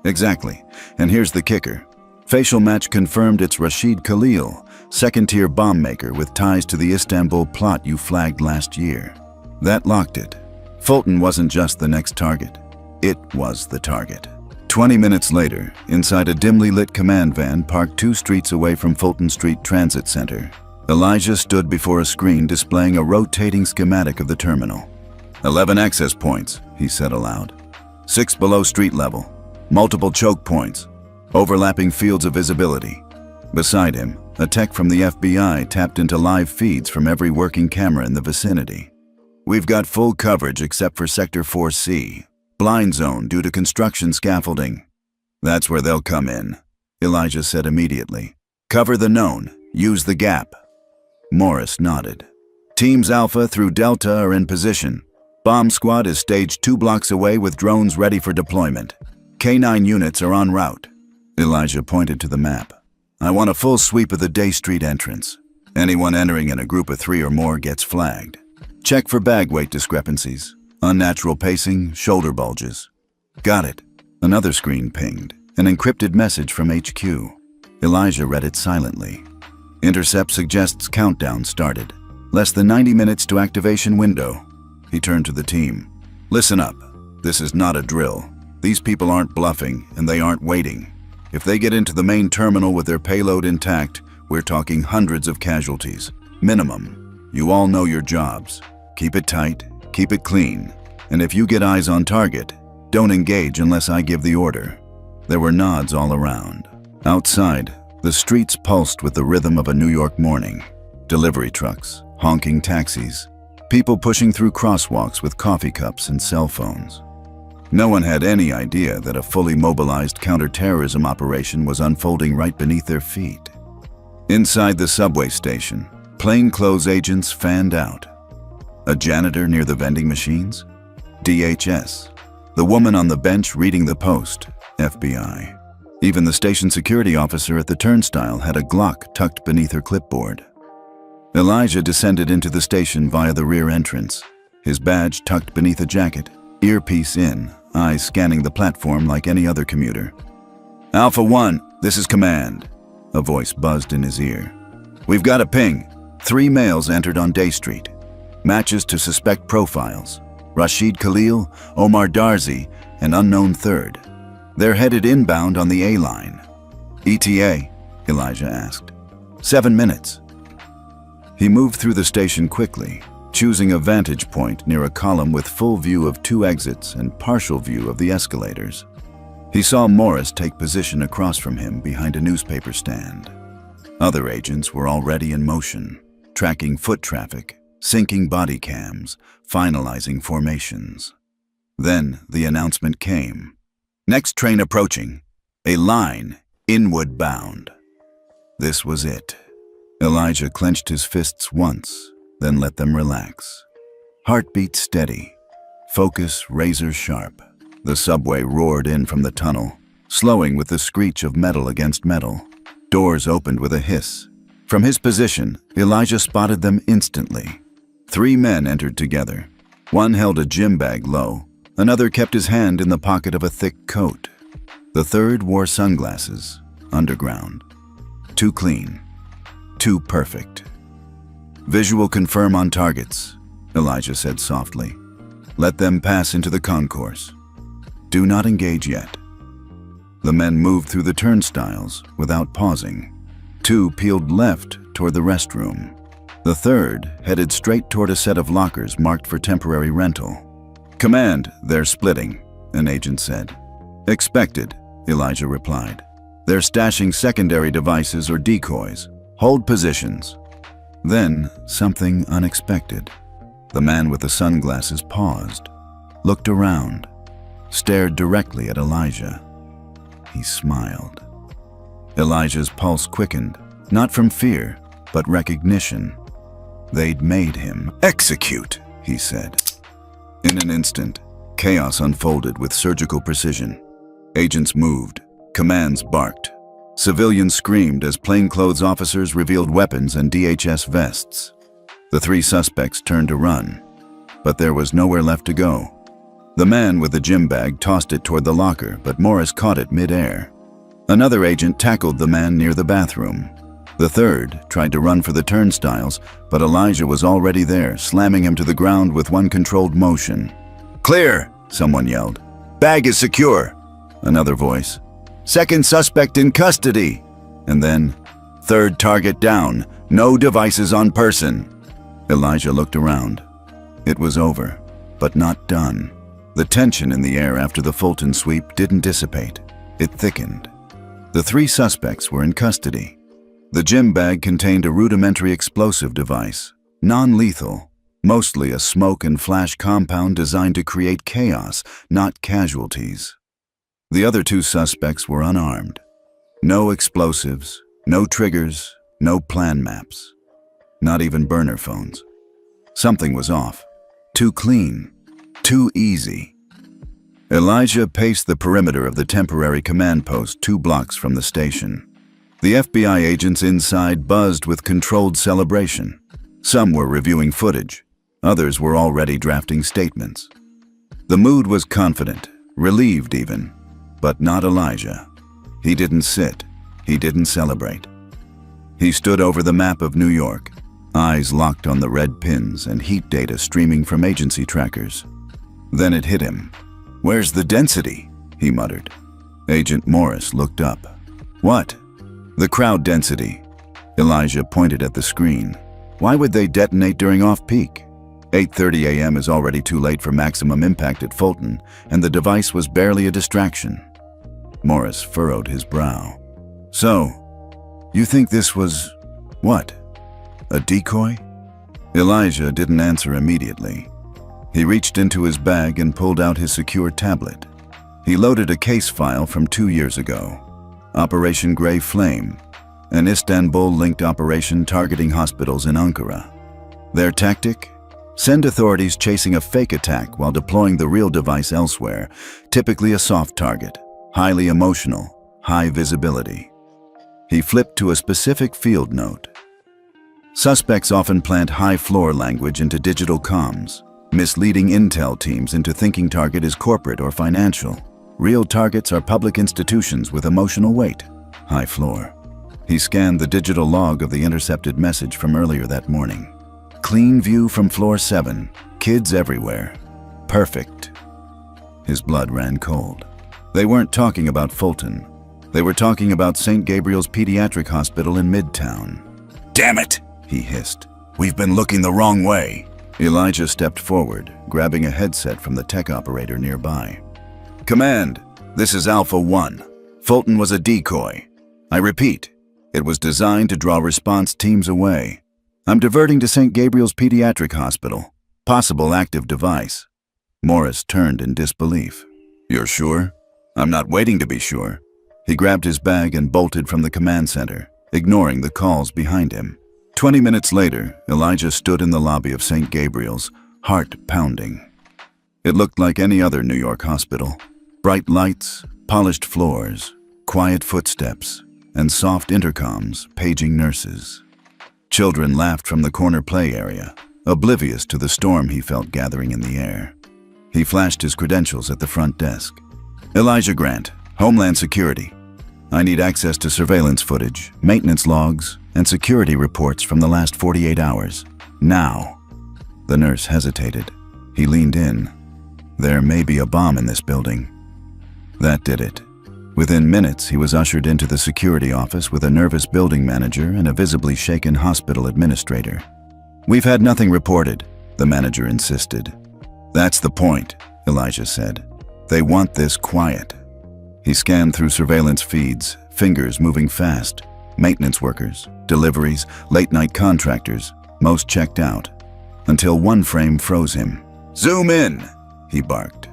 Exactly, and here's the kicker. Facial match confirmed it's Rashid Khalil, second-tier bomb maker with ties to the Istanbul plot you flagged last year. That locked it. Fulton wasn't just the next target. It was the target. 20 minutes later, inside a dimly lit command van parked 2 streets away from Fulton Street Transit Center, Elijah stood before a screen displaying a rotating schematic of the terminal. 11 access points, he said aloud. 6 below street level. Multiple choke points. Overlapping fields of visibility. Beside him, a tech from the FBI tapped into live feeds from every working camera in the vicinity. We've got full coverage except for Sector 4C. Blind zone due to construction scaffolding. That's where they'll come in, Elijah said immediately. Cover the known. Use the gap. Morris nodded. Teams Alpha through Delta are in position. Bomb squad is staged 2 blocks away with drones ready for deployment. K9 units are en route. Elijah pointed to the map. I want a full sweep of the Day Street entrance. Anyone entering in a group of 3 or more gets flagged. Check for bag weight discrepancies. Unnatural pacing, shoulder bulges. Got it. Another screen pinged, an encrypted message from HQ. Elijah read it silently. Intercept suggests countdown started. Less than 90 minutes to activation window. He turned to the team. Listen up. This is not a drill. These people aren't bluffing, and they aren't waiting. If they get into the main terminal with their payload intact, we're talking hundreds of casualties. Minimum. You all know your jobs. Keep it tight. Keep it clean, and if you get eyes on target, don't engage unless I give the order. There were nods all around. Outside, the streets pulsed with the rhythm of a New York morning. Delivery trucks, honking taxis, people pushing through crosswalks with coffee cups and cell phones. No one had any idea that a fully mobilized counterterrorism operation was unfolding right beneath their feet. Inside the subway station, plainclothes agents fanned out. A janitor near the vending machines? DHS. The woman on the bench reading the Post? FBI. Even the station security officer at the turnstile had a Glock tucked beneath her clipboard. Elijah descended into the station via the rear entrance, his badge tucked beneath a jacket, earpiece in, eyes scanning the platform like any other commuter. Alpha 1, this is command. A voice buzzed in his ear. We've got a ping. 3 males entered on Day Street. Matches to suspect profiles. Rashid Khalil, Omar Darzi, an unknown third. They're headed inbound on the A-line. ETA? Elijah asked. 7 minutes. He moved through the station quickly, choosing a vantage point near a column with full view of 2 exits and partial view of the escalators. He saw Morris take position across from him behind a newspaper stand. Other agents were already in motion, tracking foot traffic, syncing body cams, finalizing formations. Then the announcement came. Next train approaching. A line, inward bound. This was it. Elijah clenched his fists once, then let them relax. Heartbeat steady. Focus razor sharp. The subway roared in from the tunnel, slowing with the screech of metal against metal. Doors opened with a hiss. From his position, Elijah spotted them instantly. 3 men entered together. One held a gym bag low. Another kept his hand in the pocket of a thick coat. The third wore sunglasses, underground. Too clean. Too perfect. Visual confirm on targets, Elijah said softly. Let them pass into the concourse. Do not engage yet. The men moved through the turnstiles without pausing. 2 peeled left toward the restroom. The third headed straight toward a set of lockers marked for temporary rental. Command, they're splitting, an agent said. Expected, Elijah replied. They're stashing secondary devices or decoys. Hold positions. Then, something unexpected. The man with the sunglasses paused, looked around, stared directly at Elijah. He smiled. Elijah's pulse quickened, not from fear, but recognition. They'd made him. "Execute," he said. In an instant, chaos unfolded with surgical precision. Agents moved, commands barked. Civilians screamed as plainclothes officers revealed weapons and DHS vests. The three suspects turned to run, but there was nowhere left to go. The man with the gym bag tossed it toward the locker, but Morris caught it mid-air. Another agent tackled the man near the bathroom. The third tried to run for the turnstiles, but Elijah was already there, slamming him to the ground with one controlled motion. "Clear!" someone yelled. "Bag is secure!" Another voice. "Second suspect in custody!" And then, "Third target down. No devices on person." Elijah looked around. It was over, but not done. The tension in the air after the Fulton sweep didn't dissipate. It thickened. The three suspects were in custody. The gym bag contained a rudimentary explosive device, non-lethal, mostly a smoke and flash compound designed to create chaos, not casualties. The other two suspects were unarmed. No explosives, no triggers, no plan maps. Not even burner phones. Something was off. Too clean. Too easy. Elijah paced the perimeter of the temporary command post 2 blocks from the station. The FBI agents inside buzzed with controlled celebration. Some were reviewing footage. Others were already drafting statements. The mood was confident, relieved even, but not Elijah. He didn't sit. He didn't celebrate. He stood over the map of New York, eyes locked on the red pins and heat data streaming from agency trackers. Then it hit him. "Where's the density?" he muttered. Agent Morris looked up. "What?" "The crowd density." Elijah pointed at the screen. "Why would they detonate during off-peak? 8:30 a.m. is already too late for maximum impact at Fulton, and the device was barely a distraction." Morris furrowed his brow. "So, you think this was, what, a decoy?" Elijah didn't answer immediately. He reached into his bag and pulled out his secure tablet. He loaded a case file from 2 years ago. Operation Grey Flame, an Istanbul-linked operation targeting hospitals in Ankara. Their tactic? Send authorities chasing a fake attack while deploying the real device elsewhere, typically a soft target, highly emotional, high visibility. He flipped to a specific field note. Suspects often plant high-floor language into digital comms, misleading intel teams into thinking target is corporate or financial. Real targets are public institutions with emotional weight. High floor. He scanned the digital log of the intercepted message from earlier that morning. Clean view from floor 7. Kids everywhere. Perfect. His blood ran cold. They weren't talking about Fulton. They were talking about St. Gabriel's Pediatric Hospital in Midtown. "Damn it!" he hissed. "We've been looking the wrong way." Elijah stepped forward, grabbing a headset from the tech operator nearby. "Command, this is Alpha 1. Fulton was a decoy. I repeat, it was designed to draw response teams away. I'm diverting to St. Gabriel's Pediatric Hospital. Possible active device." Morris turned in disbelief. "You're sure?" "I'm not waiting to be sure." He grabbed his bag and bolted from the command center, ignoring the calls behind him. 20 minutes later, Elijah stood in the lobby of St. Gabriel's, heart pounding. It looked like any other New York hospital. Bright lights, polished floors, quiet footsteps, and soft intercoms paging nurses. Children laughed from the corner play area, oblivious to the storm he felt gathering in the air. He flashed his credentials at the front desk. "Elijah Grant, Homeland Security. I need access to surveillance footage, maintenance logs, and security reports from the last 48 hours. Now." The nurse hesitated. He leaned in. "There may be a bomb in this building." That did it. Within minutes, he was ushered into the security office with a nervous building manager and a visibly shaken hospital administrator. "We've had nothing reported," the manager insisted. "That's the point," Elijah said. "They want this quiet." He scanned through surveillance feeds, fingers moving fast. Maintenance workers, deliveries, late-night contractors, most checked out. Until one frame froze him. "Zoom in!" he barked.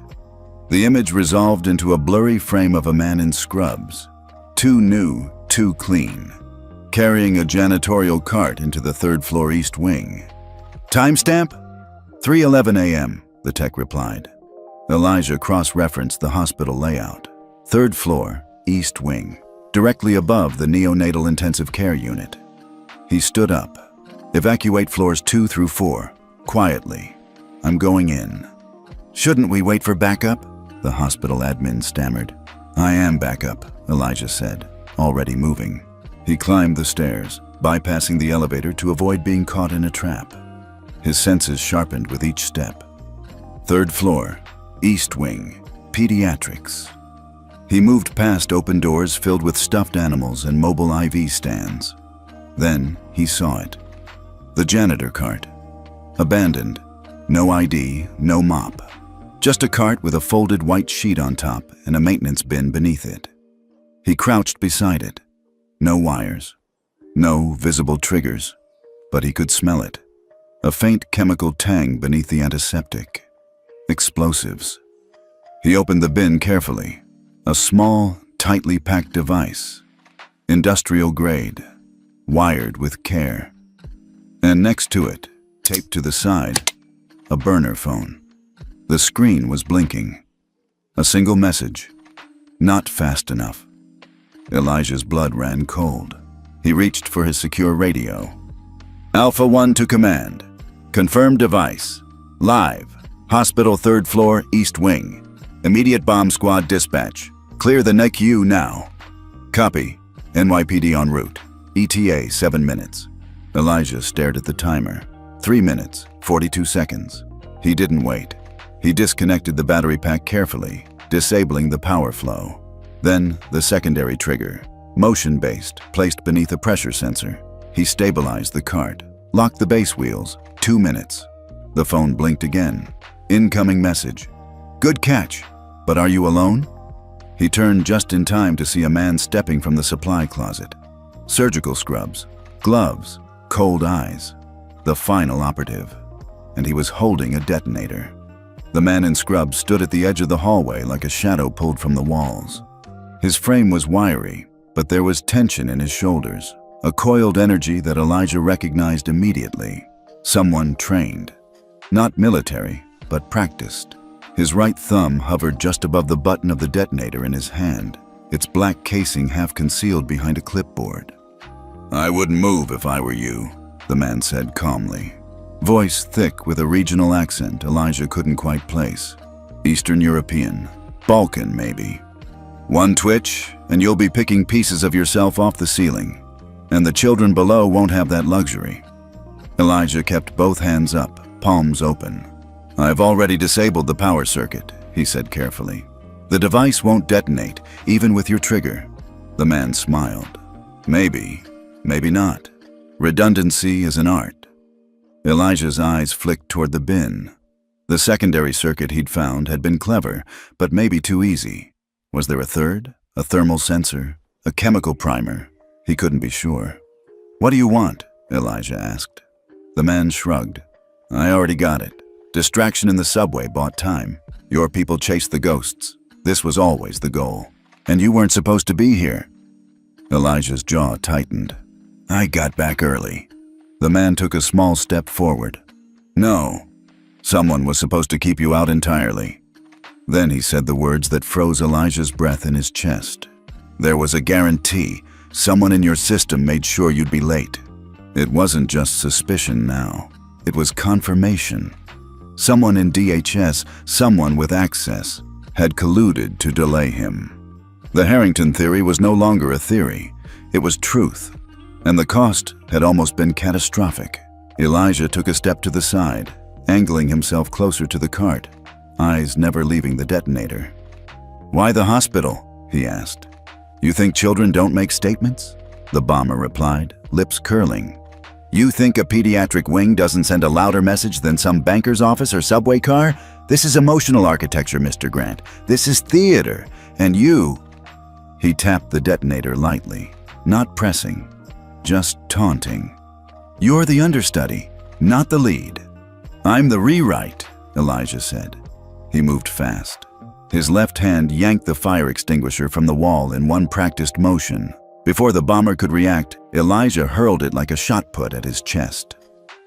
The image resolved into a blurry frame of a man in scrubs. Too new, too clean. Carrying a janitorial cart into the third-floor East Wing. "Timestamp? 3:11 a.m., the tech replied. Elijah cross-referenced the hospital layout. Third floor, East Wing, directly above the neonatal intensive care unit. He stood up. "Evacuate floors 2 through 4, quietly. I'm going in." "Shouldn't we wait for backup?" the hospital admin stammered. "I am backup," Elijah said, already moving. He climbed the stairs, bypassing the elevator to avoid being caught in a trap. His senses sharpened with each step. Third floor, East Wing, pediatrics. He moved past open doors filled with stuffed animals and mobile IV stands. Then he saw it. The janitor cart. Abandoned. No ID, no mop. Just a cart with a folded white sheet on top and a maintenance bin beneath it. He crouched beside it. No wires. No visible triggers. But he could smell it. A faint chemical tang beneath the antiseptic. Explosives. He opened the bin carefully. A small, tightly packed device. Industrial grade. Wired with care. And next to it, taped to the side, a burner phone. The screen was blinking. A single message. Not fast enough. Elijah's blood ran cold. He reached for his secure radio. "Alpha 1 to command. Confirmed device. Live. Hospital 3rd floor, East Wing. Immediate bomb squad dispatch. Clear the NICU now." "Copy. NYPD en route. ETA 7 minutes. Elijah stared at the timer. 3 minutes, 42 seconds. He didn't wait. He disconnected the battery pack carefully, disabling the power flow. Then the secondary trigger, motion-based, placed beneath a pressure sensor. He stabilized the cart, locked the base wheels. 2 minutes. The phone blinked again. Incoming message. "Good catch, but are you alone?" He turned just in time to see a man stepping from the supply closet. Surgical scrubs, gloves, cold eyes. The final operative. And he was holding a detonator. The man in scrubs stood at the edge of the hallway like a shadow pulled from the walls. His frame was wiry, but there was tension in his shoulders, a coiled energy that Elijah recognized immediately. Someone trained. Not military, but practiced. His right thumb hovered just above the button of the detonator in his hand, its black casing half concealed behind a clipboard. "I wouldn't move if I were you," the man said calmly. Voice thick with a regional accent Elijah couldn't quite place. Eastern European. Balkan, maybe. "One twitch, and you'll be picking pieces of yourself off the ceiling. And the children below won't have that luxury." Elijah kept both hands up, palms open. "I've already disabled the power circuit," he said carefully. "The device won't detonate, even with your trigger." The man smiled. "Maybe, maybe not. Redundancy is an art." Elijah's eyes flicked toward the bin. The secondary circuit he'd found had been clever, but maybe too easy. Was there a third? A thermal sensor? A chemical primer? He couldn't be sure. "What do you want?" Elijah asked. The man shrugged. "I already got it. Distraction in the subway bought time. Your people chased the ghosts. This was always the goal. And you weren't supposed to be here." Elijah's jaw tightened. "I got back early." The man took a small step forward. "No. Someone was supposed to keep you out entirely." Then he said the words that froze Elijah's breath in his chest. "There was a guarantee. Someone in your system made sure you'd be late." It wasn't just suspicion now. It was confirmation. Someone in DHS, someone with access, had colluded to delay him. The Harrington theory was no longer a theory. It was truth. And the cost had almost been catastrophic. Elijah took a step to the side, angling himself closer to the cart, eyes never leaving the detonator. "Why the hospital?" he asked. "You think children don't make statements?" The bomber replied, lips curling. "You think a pediatric wing doesn't send a louder message than some banker's office or subway car? This is emotional architecture, Mr. Grant. This is theater. And you..." He tapped the detonator lightly, not pressing, just taunting. "You're the understudy, not the lead." "I'm the rewrite," Elijah said. He moved fast. His left hand yanked the fire extinguisher from the wall in one practiced motion. Before the bomber could react, Elijah hurled it like a shot put at his chest.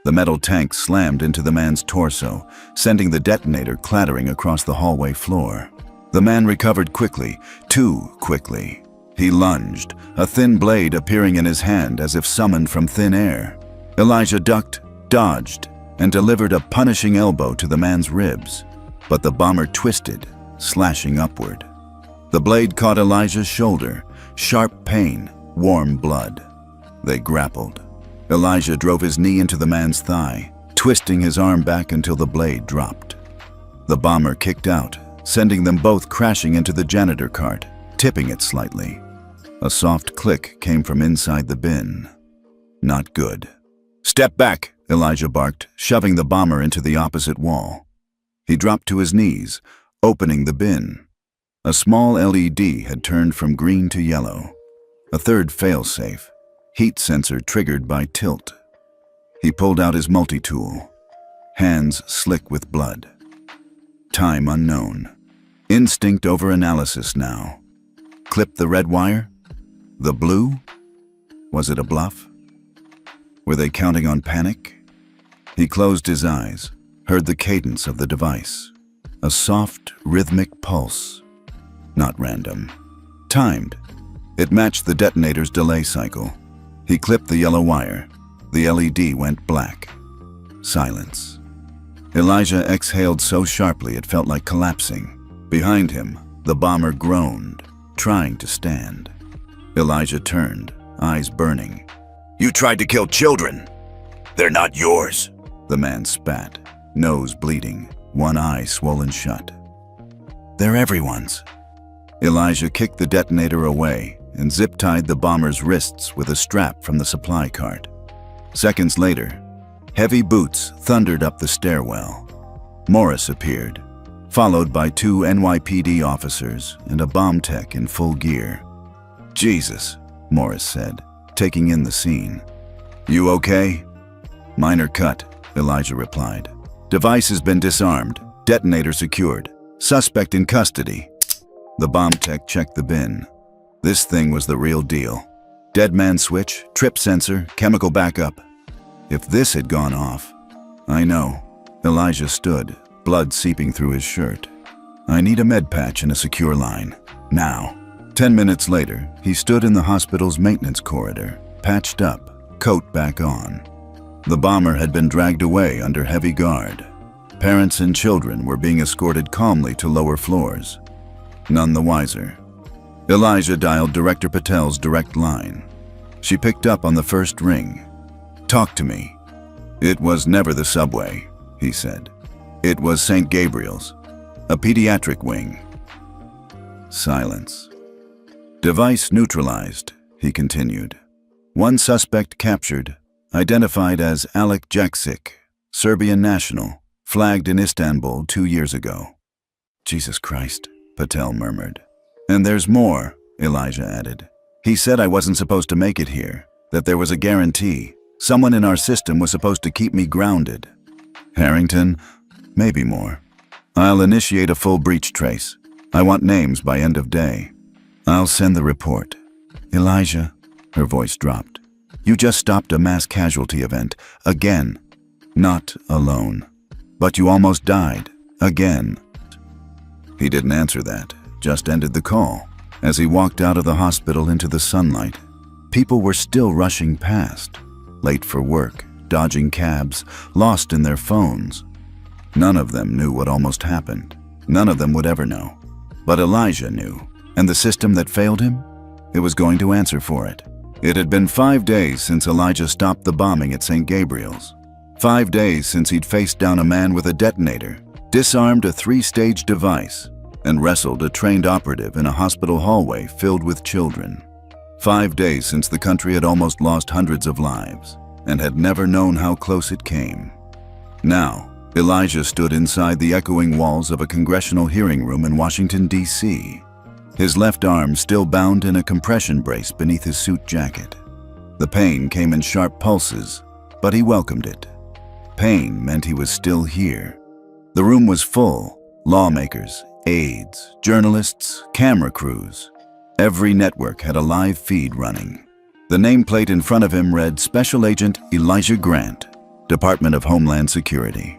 The metal tank slammed into the man's torso, sending the detonator clattering across the hallway floor. The man recovered quickly, too quickly. He lunged, a thin blade appearing in his hand as if summoned from thin air. Elijah ducked, dodged, and delivered a punishing elbow to the man's ribs. But the bomber twisted, slashing upward. The blade caught Elijah's shoulder, sharp pain, warm blood. They grappled. Elijah drove his knee into the man's thigh, twisting his arm back until the blade dropped. The bomber kicked out, sending them both crashing into the janitor cart, tipping it slightly. A soft click came from inside the bin. Not good. "Step back," Elijah barked, shoving the bomber into the opposite wall. He dropped to his knees, opening the bin. A small LED had turned from green to yellow. A third failsafe, heat sensor triggered by tilt. He pulled out his multi-tool, hands slick with blood. Time unknown. Instinct over analysis now. Clip the red wire? The blue? Was it a bluff? Were they counting on panic? He closed his eyes, heard the cadence of the device. A soft, rhythmic pulse. Not random. Timed. It matched the detonator's delay cycle. He clipped the yellow wire. The LED went black. Silence. Elijah exhaled so sharply it felt like collapsing. Behind him, the bomber groaned, trying to stand. Elijah turned, eyes burning. "You tried to kill children. They're not yours," the man spat, nose bleeding, one eye swollen shut. "They're everyone's." Elijah kicked the detonator away and zip-tied the bomber's wrists with a strap from the supply cart. Seconds later, heavy boots thundered up the stairwell. Morris appeared, followed by 2 NYPD officers and a bomb tech in full gear. "Jesus," Morris said, taking in the scene. "You okay?" "Minor cut," Elijah replied. "Device has been disarmed, detonator secured, suspect in custody." The bomb tech checked the bin. This thing was the real deal. Dead man switch, trip sensor, chemical backup. If this had gone off... "I know." Elijah stood, blood seeping through his shirt. "I need a med patch and a secure line. Now." 10 minutes later, he stood in the hospital's maintenance corridor, patched up, coat back on. The bomber had been dragged away under heavy guard. Parents and children were being escorted calmly to lower floors. None the wiser. Elijah dialed Director Patel's direct line. She picked up on the first ring. "Talk to me." "It was never the subway," he said. "It was St. Gabriel's, a pediatric wing." Silence. "Device neutralized," he continued. "One suspect captured, identified as Alek Jaksic, Serbian national, flagged in Istanbul 2 years ago." "Jesus Christ," Patel murmured. "And there's more," Elijah added. "He said I wasn't supposed to make it here, that there was a guarantee. Someone in our system was supposed to keep me grounded." "Harrington? Maybe more. I'll initiate a full breach trace. I want names by end of day. I'll send the report." "Elijah," her voice dropped. "You just stopped a mass casualty event. Again. Not alone. But you almost died. Again." He didn't answer that, just ended the call. As he walked out of the hospital into the sunlight, people were still rushing past, late for work, dodging cabs, lost in their phones. None of them knew what almost happened. None of them would ever know. But Elijah knew. And the system that failed him? It was going to answer for it. It had been 5 days since Elijah stopped the bombing at St. Gabriel's. 5 days since he'd faced down a man with a detonator, disarmed a 3-stage device, and wrestled a trained operative in a hospital hallway filled with children. 5 days since the country had almost lost hundreds of lives, and had never known how close it came. Now, Elijah stood inside the echoing walls of a congressional hearing room in Washington, D.C. his left arm still bound in a compression brace beneath his suit jacket. The pain came in sharp pulses, but he welcomed it. Pain meant he was still here. The room was full: lawmakers, aides, journalists, camera crews. Every network had a live feed running. The nameplate in front of him read Special Agent Elijah Grant, Department of Homeland Security.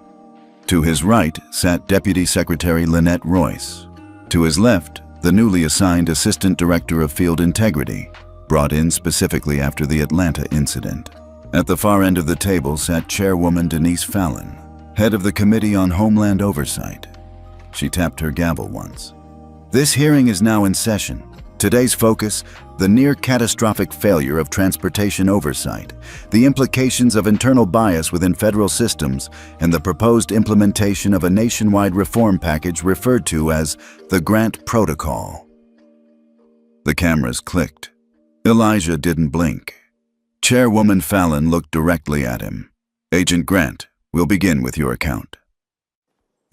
To his right sat Deputy Secretary Lynette Royce. To his left, the newly assigned Assistant Director of Field Integrity, brought in specifically after the Atlanta incident. At the far end of the table sat Chairwoman Denise Fallon, head of the Committee on Homeland Oversight. She tapped her gavel once. This hearing is now in session. Today's focus: the near-catastrophic failure of transportation oversight, the implications of internal bias within federal systems, and the proposed implementation of a nationwide reform package referred to as the Grant Protocol. The cameras clicked. Elijah didn't blink. Chairwoman Fallon looked directly at him. "Agent Grant, we'll begin with your account."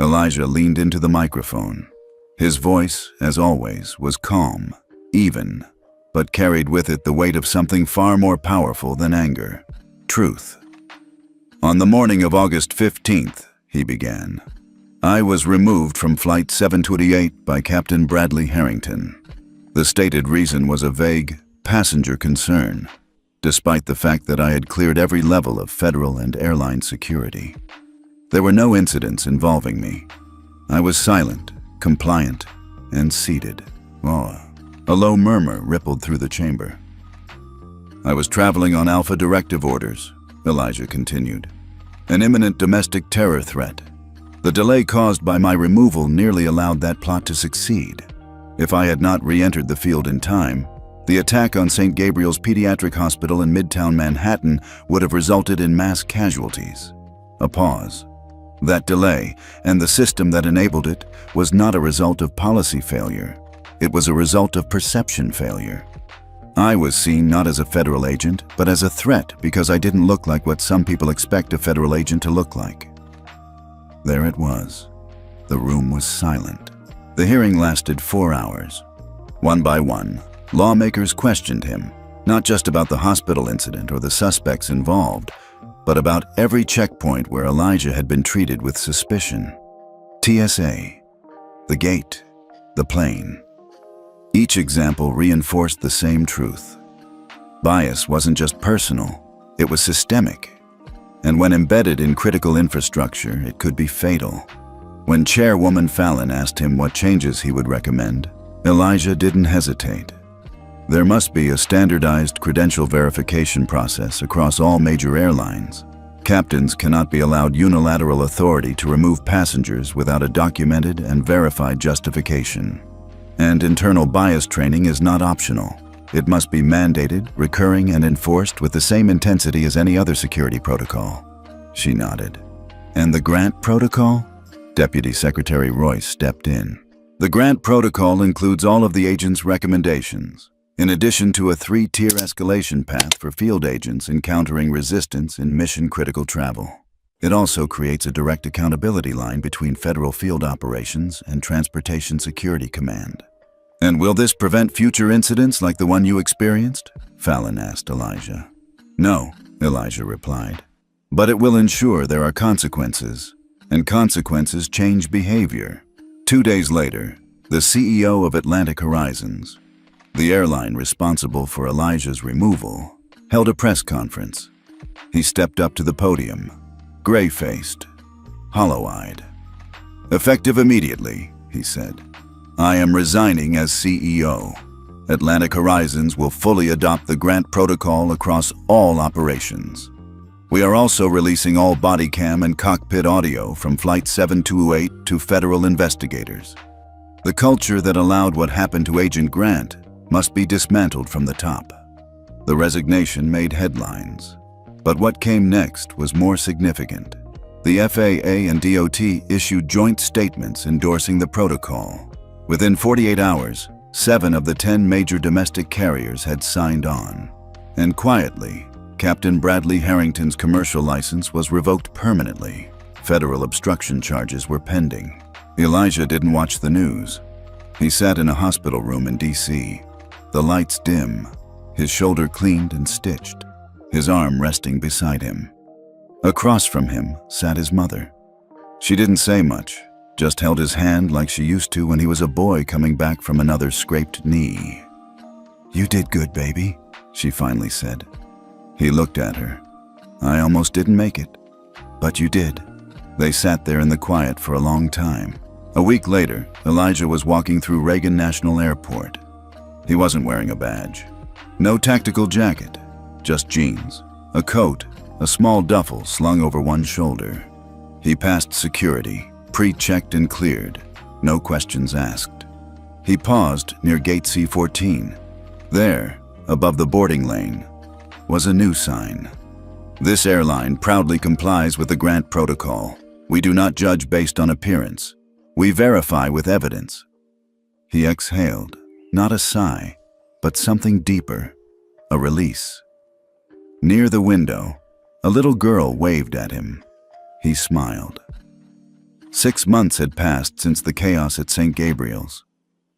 Elijah leaned into the microphone. His voice, as always, was calm, even, but carried with it the weight of something far more powerful than anger: truth. "On the morning of August 15th, he began, I was removed from Flight 728 by Captain Bradley Harrington. The stated reason was a vague passenger concern, despite the fact that I had cleared every level of federal and airline security. There were no incidents involving me. I was silent, compliant, and seated." A low murmur rippled through the chamber. "I was traveling on Alpha Directive orders," Elijah continued. "An imminent domestic terror threat. The delay caused by my removal nearly allowed that plot to succeed. If I had not re-entered the field in time, the attack on St. Gabriel's Pediatric Hospital in Midtown Manhattan would have resulted in mass casualties." A pause. "That delay, and the system that enabled it, was not a result of policy failure. It was a result of perception failure. I was seen not as a federal agent, but as a threat because I didn't look like what some people expect a federal agent to look like." There it was. The room was silent. The hearing lasted 4 hours. One by one, lawmakers questioned him, not just about the hospital incident or the suspects involved, but about every checkpoint where Elijah had been treated with suspicion. TSA, the gate, the plane. Each example reinforced the same truth. Bias wasn't just personal, it was systemic. And when embedded in critical infrastructure, it could be fatal. When Chairwoman Fallon asked him what changes he would recommend, Elijah didn't hesitate. There must be a standardized credential verification process across all major airlines. Captains cannot be allowed unilateral authority to remove passengers without a documented and verified justification. And internal bias training is not optional. It must be mandated, recurring, and enforced with the same intensity as any other security protocol. She nodded. "And the Grant Protocol?" Deputy Secretary Royce stepped in. "The Grant Protocol includes all of the agent's recommendations, in addition to a 3-tier escalation path for field agents encountering resistance in mission-critical travel. It also creates a direct accountability line between federal field operations and Transportation Security Command." "And will this prevent future incidents like the one you experienced?" Fallon asked Elijah. "No," Elijah replied. "But it will ensure there are consequences, and consequences change behavior." 2 days later, the CEO of Atlantic Horizons, the airline responsible for Elijah's removal, held a press conference. He stepped up to the podium, gray-faced, hollow-eyed. "Effective immediately," he said. "I am resigning as CEO. Atlantic Horizons will fully adopt the Grant Protocol across all operations. We are also releasing all body cam and cockpit audio from Flight 728 to federal investigators. The culture that allowed what happened to Agent Grant must be dismantled from the top." The resignation made headlines. But what came next was more significant. The FAA and DOT issued joint statements endorsing the protocol. Within 48 hours, 7 of the 10 major domestic carriers had signed on. And quietly, Captain Bradley Harrington's commercial license was revoked permanently. Federal obstruction charges were pending. Elijah didn't watch the news. He sat in a hospital room in D.C., the lights dim, his shoulder cleaned and stitched, his arm resting beside him. Across from him sat his mother. She didn't say much, just held his hand like she used to when he was a boy coming back from another scraped knee. "You did good, baby," she finally said. He looked at her. "I almost didn't make it, but you did." They sat there in the quiet for a long time. A week later, Elijah was walking through Reagan National Airport. He wasn't wearing a badge. No tactical jacket, just jeans, a coat, a small duffel slung over one shoulder. He passed security, pre-checked and cleared, no questions asked. He paused near gate C-14. There, above the boarding lane, was a new sign. "This airline proudly complies with the grant protocol. We do not judge based on appearance. We verify with evidence." He exhaled, not a sigh, but something deeper, a release. Near the window, a little girl waved at him. He smiled. 6 months had passed since the chaos at St. Gabriel's.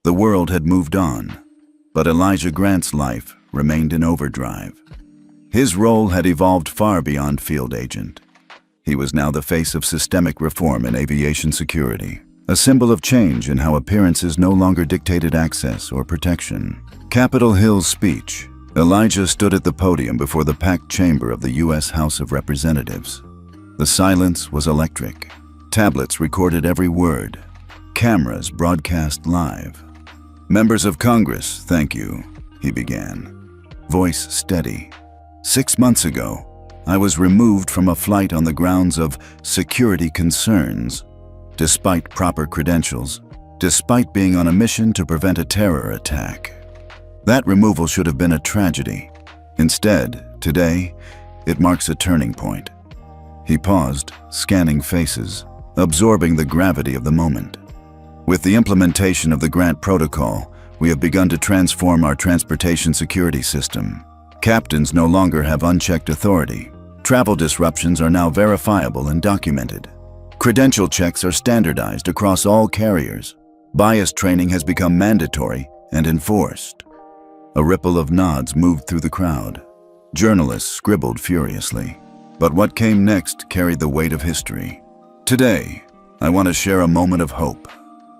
The world had moved on, but Elijah Grant's life remained in overdrive. His role had evolved far beyond field agent. He was now the face of systemic reform in aviation security, a symbol of change in how appearances no longer dictated access or protection. Capitol Hill's speech. Elijah stood at the podium before the packed chamber of the U.S. House of Representatives. The silence was electric. Tablets recorded every word. Cameras broadcast live. "Members of Congress, thank you," he began, voice steady. 6 months ago, I was removed from a flight on the grounds of security concerns. Despite proper credentials, despite being on a mission to prevent a terror attack. That removal should have been a tragedy. Instead, today, it marks a turning point. He paused, scanning faces, absorbing the gravity of the moment. With the implementation of the grant protocol, we have begun to transform our transportation security system. Captains no longer have unchecked authority. Travel disruptions are now verifiable and documented. Credential checks are standardized across all carriers. Bias training has become mandatory and enforced. A ripple of nods moved through the crowd. Journalists scribbled furiously. But what came next carried the weight of history. Today, I want to share a moment of hope,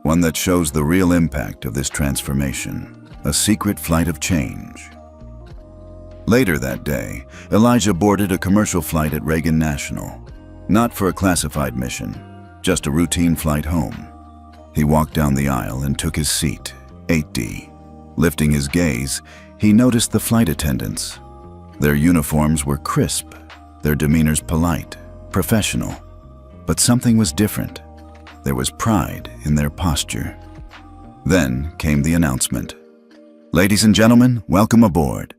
one that shows the real impact of this transformation, a secret flight of change. Later that day, Elijah boarded a commercial flight at Reagan National. Not for a classified mission, just a routine flight home. He walked down the aisle and took his seat, 8D. Lifting his gaze, he noticed the flight attendants. Their uniforms were crisp, their demeanors polite, professional. But something was different. There was pride in their posture. Then came the announcement. "Ladies and gentlemen, welcome aboard.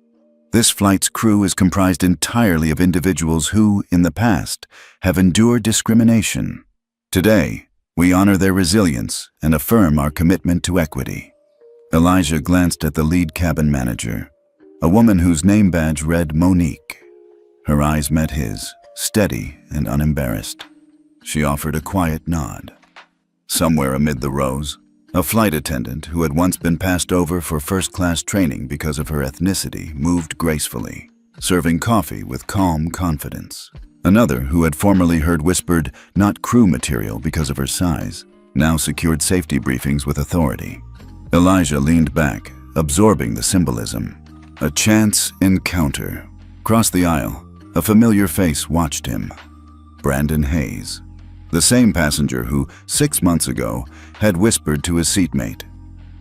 This flight's crew is comprised entirely of individuals who, in the past, have endured discrimination. Today, we honor their resilience and affirm our commitment to equity." Elijah glanced at the lead cabin manager, a woman whose name badge read Monique. Her eyes met his, steady and unembarrassed. She offered a quiet nod. Somewhere amid the rows, a flight attendant who had once been passed over for first-class training because of her ethnicity moved gracefully, serving coffee with calm confidence. Another, who had formerly heard whispered, "not crew material" because of her size, now secured safety briefings with authority. Elijah leaned back, absorbing the symbolism. A chance encounter. Across the aisle, a familiar face watched him. Brandon Hayes. The same passenger who, 6 months ago, had whispered to his seatmate,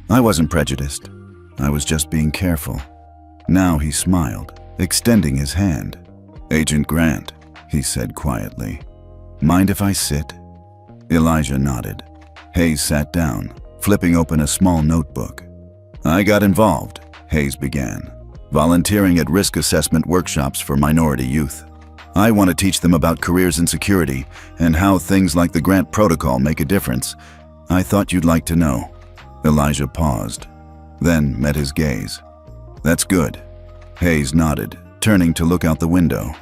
"I wasn't prejudiced. I was just being careful." Now he smiled, extending his hand. "Agent Grant," he said quietly. "Mind if I sit?" Elijah nodded. Hayes sat down, flipping open a small notebook. "I got involved," Hayes began, "volunteering at risk assessment workshops for minority youth. I want to teach them about careers in security and how things like the grant protocol make a difference. I thought you'd like to know." Elijah paused, then met his gaze. "That's good." Hayes nodded, turning to look out the window.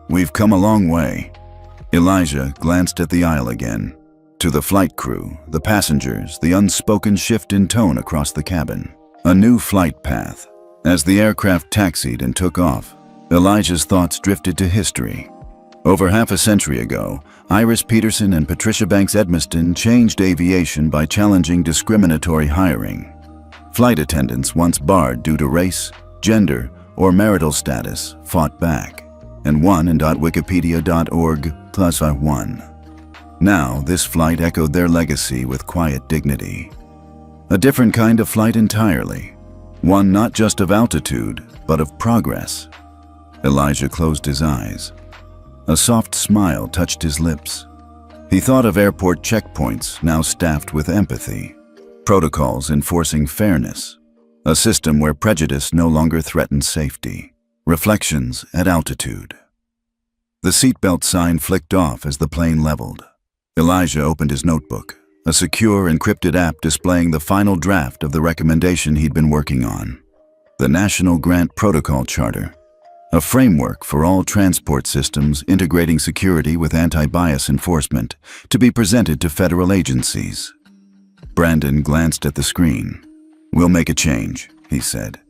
"We've come a long way." Elijah glanced at the aisle again. To the flight crew, the passengers, the unspoken shift in tone across the cabin. A new flight path. As the aircraft taxied and took off, Elijah's thoughts drifted to history. Over half a century ago, Iris Peterson and Patricia Banks Edmiston changed aviation by challenging discriminatory hiring. Flight attendants, once barred due to race, gender, or marital status, fought back and won in .wikipedia.org/won. Now, this flight echoed their legacy with quiet dignity. A different kind of flight entirely. One not just of altitude, but of progress. Elijah closed his eyes. A soft smile touched his lips. He thought of airport checkpoints now staffed with empathy, protocols enforcing fairness, a system where prejudice no longer threatened safety. Reflections at altitude. The seatbelt sign flicked off as the plane leveled. Elijah opened his notebook, a secure, encrypted app displaying the final draft of the recommendation he'd been working on. The National Grant Protocol Charter, a framework for all transport systems integrating security with anti-bias enforcement, to be presented to federal agencies. Brandon glanced at the screen. "We'll make a change," he said.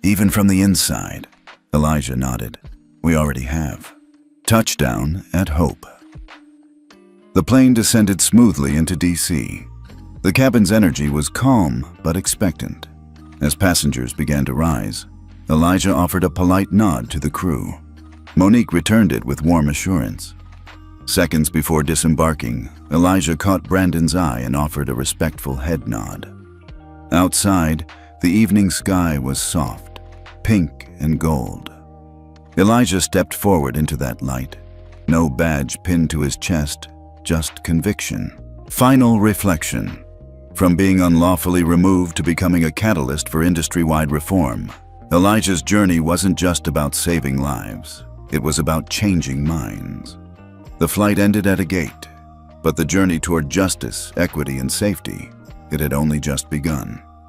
"Even from the inside." Elijah nodded. "We already have." Touchdown at Hope. The plane descended smoothly into D.C. The cabin's energy was calm but expectant. As passengers began to rise, Elijah offered a polite nod to the crew. Monique returned it with warm assurance. Seconds before disembarking, Elijah caught Brandon's eye and offered a respectful head nod. Outside, the evening sky was soft, pink and gold. Elijah stepped forward into that light. No badge pinned to his chest, just conviction. Final reflection. From being unlawfully removed to becoming a catalyst for industry-wide reform, Elijah's journey wasn't just about saving lives. It was about changing minds. The flight ended at a gate, but the journey toward justice, equity, and safety, it had only just begun.